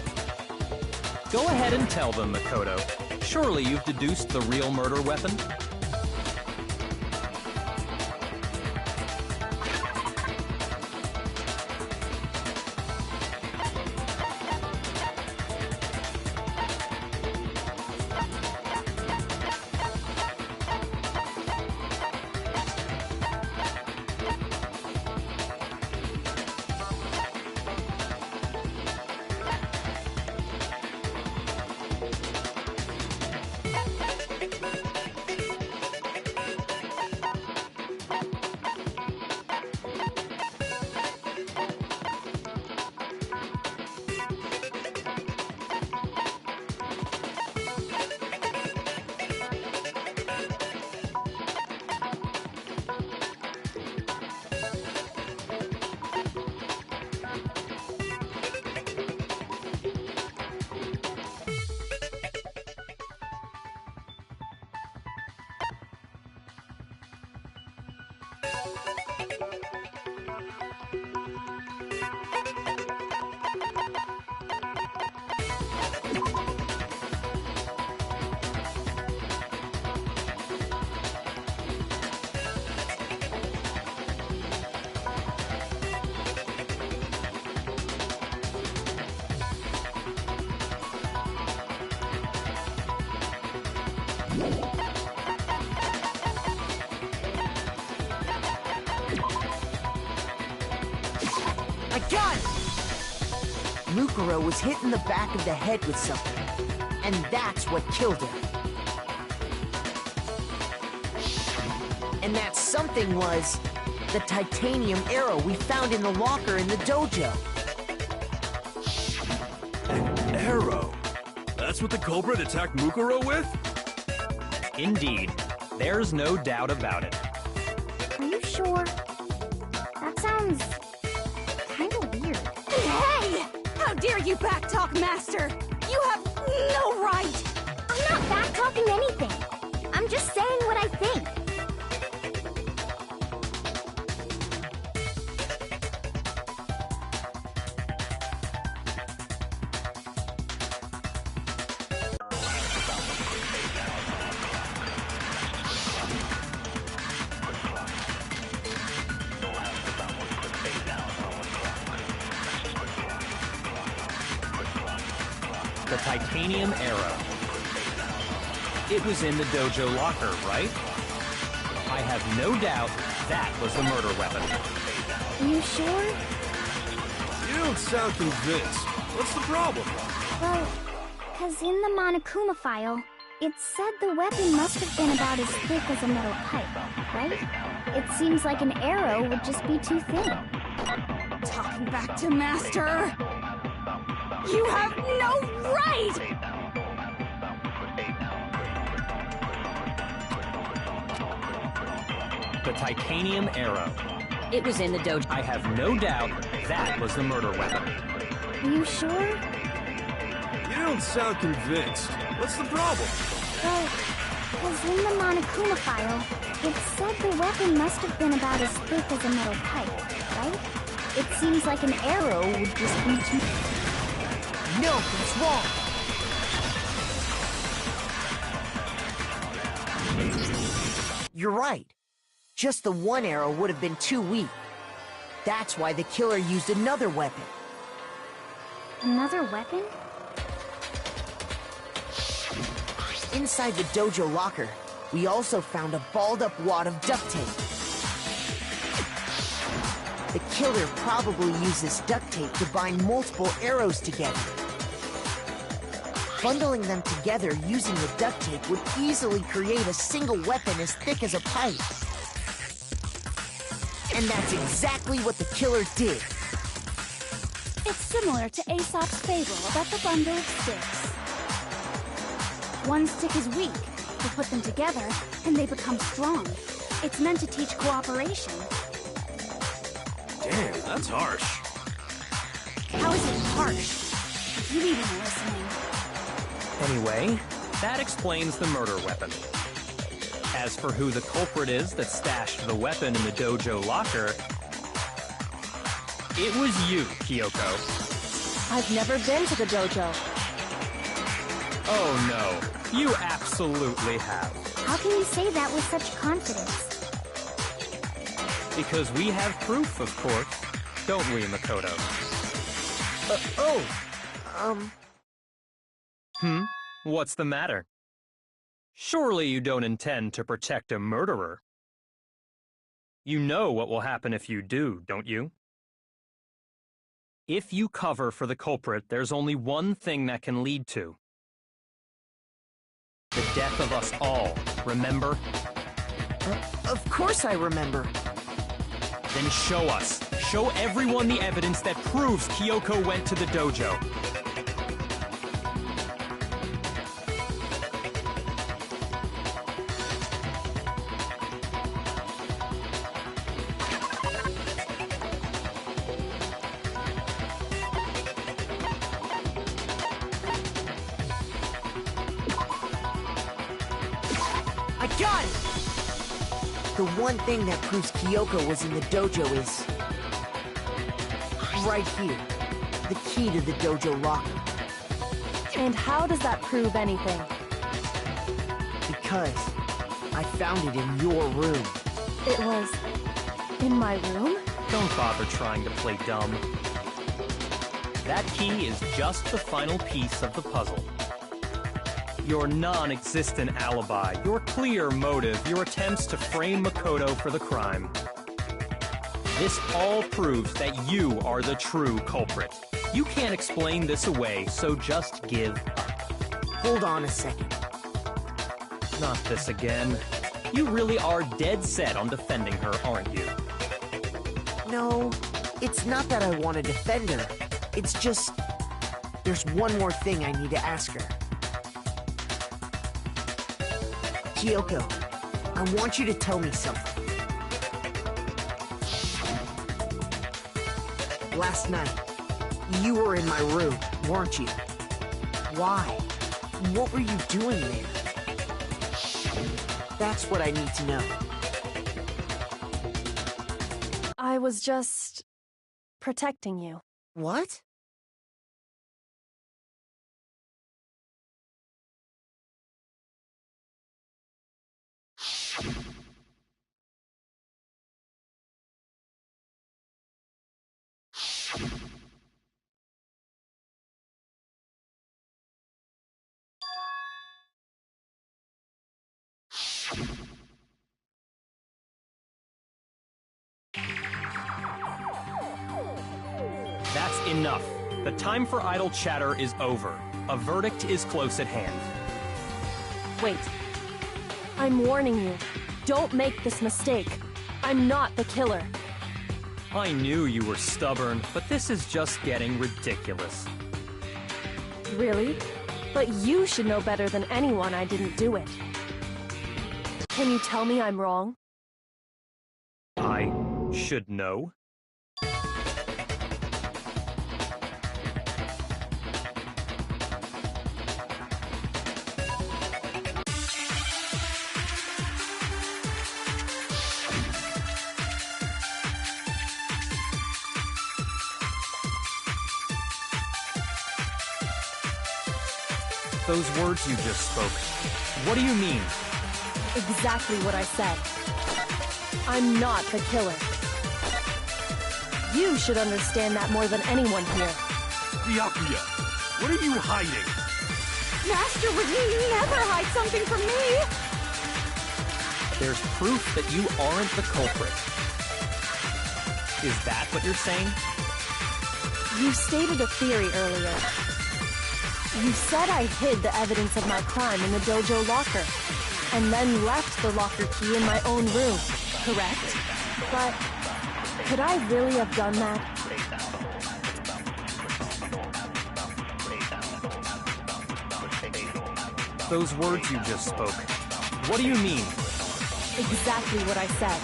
Go ahead and tell them, Makoto. Surely you've deduced the real murder weapon? I got it! Mukuro was hit in the back of the head with something, and that's what killed her. And that something was the titanium arrow we found in the locker in the dojo. An arrow? That's what the culprit attacked Mukuro with? Indeed. There's no doubt about it. Are you sure? That sounds kind of weird. Hey! How dare you backtalk, Master? You have no right! I'm not backtalking anything. I'm just saying what I think. The titanium arrow. It was in the dojo locker, right? I have no doubt that was the murder weapon. You sure? don't sound convinced. What's the problem? Well, because in the Monokuma file, it said the weapon must have been about as thick as a metal pipe, right? It seems like an arrow would just be too thin. Talking back to Master! You have no right! The titanium arrow. It was in the dojo. I have no doubt that was the murder weapon. Are you sure? You don't sound convinced. What's the problem? Well, because in the Monokuma file, it said the weapon must have been about as thick as a metal pipe, right? It seems like an arrow would just be too... No, it's wrong. You're right. Just the one arrow would have been too weak. That's why the killer used another weapon. Another weapon? Inside the dojo locker, we also found a balled-up wad of duct tape. The killer probably used this duct tape to bind multiple arrows together. Bundling them together using the duct tape would easily create a single weapon as thick as a pipe. And that's exactly what the killer did. It's similar to Aesop's fable about the bundle of sticks. One stick is weak. You put them together, and they become strong. It's meant to teach cooperation. Damn, that's harsh. How is it harsh? You even listening. Anyway, that explains the murder weapon. As for who the culprit is that stashed the weapon in the dojo locker, it was you, Kyoko. I've never been to the dojo. Oh no, you absolutely have. How can you say that with such confidence? Because we have proof, of course, don't we, Makoto? What's the matter? Surely you don't intend to protect a murderer. You know what will happen if you do, don't you? If you cover for the culprit, there's only one thing that can lead to. The death of us all, remember? Of course I remember. Then show us. Show everyone the evidence that proves Kyoko went to the dojo. I got it! The one thing that proves Kyoko was in the dojo is... right here. The key to the dojo locker. And how does that prove anything? Because I found it in your room. It was in my room? Don't bother trying to play dumb. That key is just the final piece of the puzzle. Your non-existent alibi, your clear motive, your attempts to frame Makoto for the crime. This all proves that you are the true culprit. You can't explain this away, so just give up. Hold on a second. Not this again. You really are dead set on defending her, aren't you? No, it's not that I want to defend her. It's just... there's one more thing I need to ask her. Kyoko, I want you to tell me something. Last night, you were in my room, weren't you? Why? What were you doing there? That's what I need to know. I was just protecting you. What? That's enough. The time for idle chatter is over. A verdict is close at hand. Wait. I'm warning you. Don't make this mistake. I'm not the killer. I knew you were stubborn, but this is just getting ridiculous. Really? But you should know better than anyone I didn't do it. Can you tell me I'm wrong? I should know? Those words you just spoke, what do you mean? Exactly what I said. I'm not the killer. You should understand that more than anyone here. Byakuya, what are you hiding? Master would never hide something from me! There's proof that you aren't the culprit. Is that what you're saying? You stated a theory earlier. You said I hid the evidence of my crime in the dojo locker, and then left the locker key in my own room, correct? But could I really have done that? Those words you just spoke, what do you mean? Exactly what I said.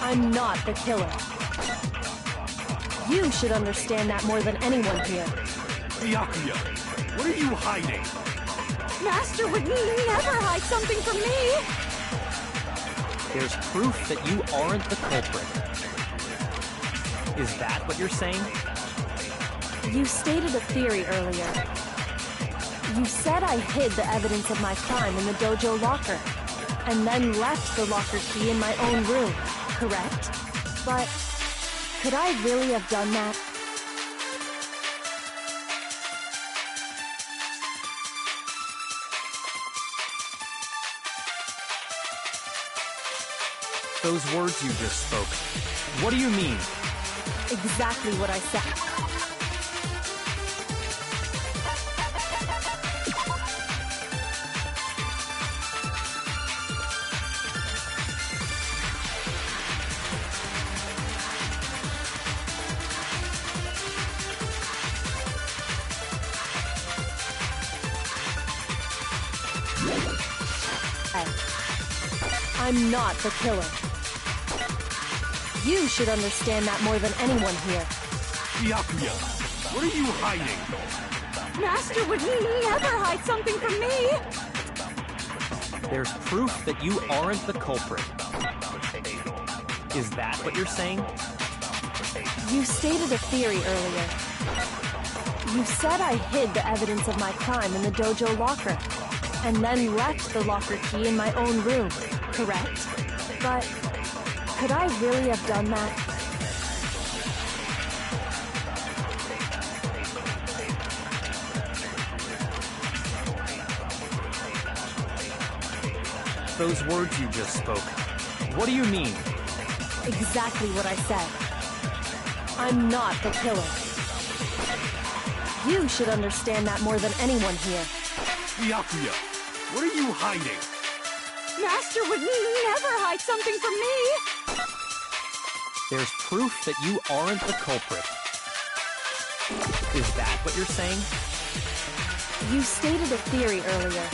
I'm not the killer. You should understand that more than anyone here. Byakuya, what are you hiding? Master would never hide something from me! There's proof that you aren't the culprit. Is that what you're saying? You stated a theory earlier. You said I hid the evidence of my crime in the dojo locker, and then left the locker key in my own room, correct? But could I really have done that? Those words you just spoke, what do you mean? Exactly what I said. I'm not the killer. You should understand that more than anyone here. Byakuya, what are you hiding? Master would never hide something from me! There's proof that you aren't the culprit. Is that what you're saying? You stated a theory earlier. You said I hid the evidence of my crime in the dojo locker, and then left the locker key in my own room, correct? But could I really have done that? Those words you just spoke, what do you mean? Exactly what I said. I'm not the killer. You should understand that more than anyone here. Byakuya, what are you hiding? Master would never hide something from me! There's proof that you aren't the culprit. Is that what you're saying? You stated a theory earlier.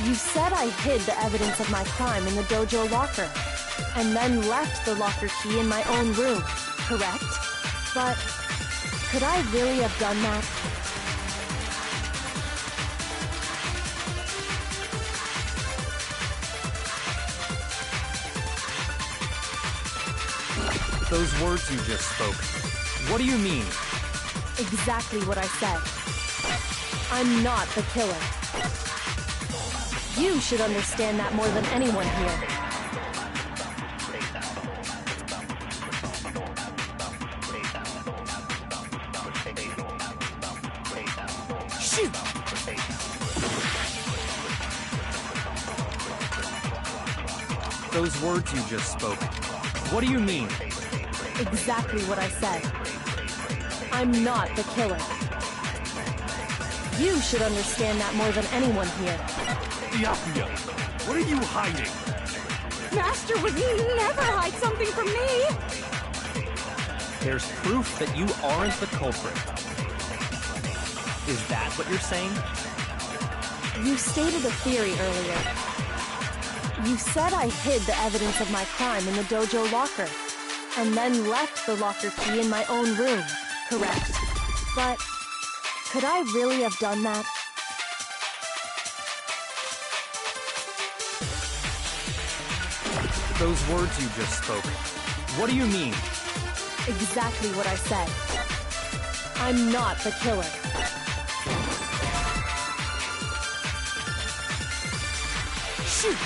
You said I hid the evidence of my crime in the dojo locker, and then left the locker key in my own room, correct? But could I really have done that? Those words you just spoke, what do you mean? Exactly what I said. I'm not the killer. You should understand that more than anyone here. Shoot! Those words you just spoke, what do you mean? Exactly what I said. I'm not the killer. You should understand that more than anyone here. Byakuya, what are you hiding? Master would never hide something from me! There's proof that you aren't the culprit. Is that what you're saying? You stated a theory earlier. You said I hid the evidence of my crime in the dojo locker, and then left the locker key in my own room, correct? But could I really have done that? Those words you just spoke, what do you mean? Exactly what I said. I'm not the killer. Shoot!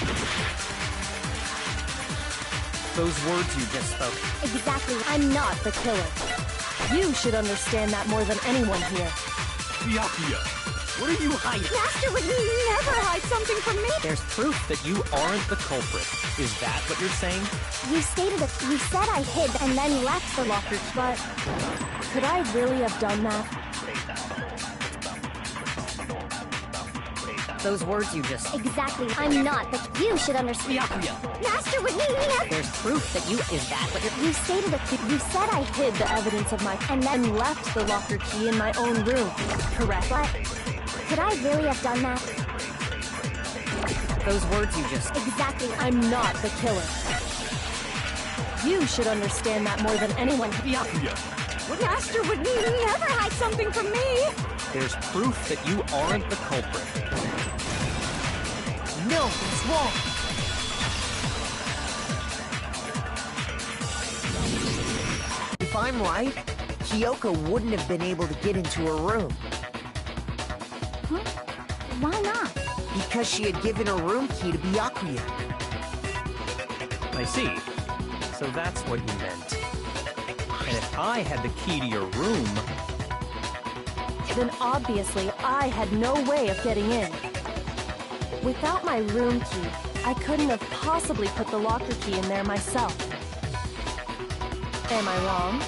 Those words you just spoke. Exactly. I'm not the killer. You should understand that more than anyone here. Byakuya, what are you hiding? Master would never hide something from me! There's proof that you aren't the culprit. Is that what you're saying? You said I hid and then left the locker. But could I really have done that? Those words you just... Exactly. I'm not, but you should understand. Byakuya, Master would never... there's proof that you... Is that what you're... You said I hid The evidence of my... and then left the locker key in my own room, correct? But could I really have done that? Those words you just... Exactly. I'm not the killer. You should understand that more than anyone. Byakuya, Master would never hide something from me! There's proof that you aren't the culprit. No, it's wrong. If I'm right, Kyoko wouldn't have been able to get into her room. Huh? Why not? Because she had given her room key to Byakuya. I see. So that's what you meant. And if I had the key to your room... Then obviously I had no way of getting in. Without my room key, I couldn't have possibly put the locker key in there myself. Am I wrong?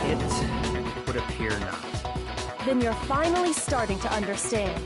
It would appear not. Then you're finally starting to understand.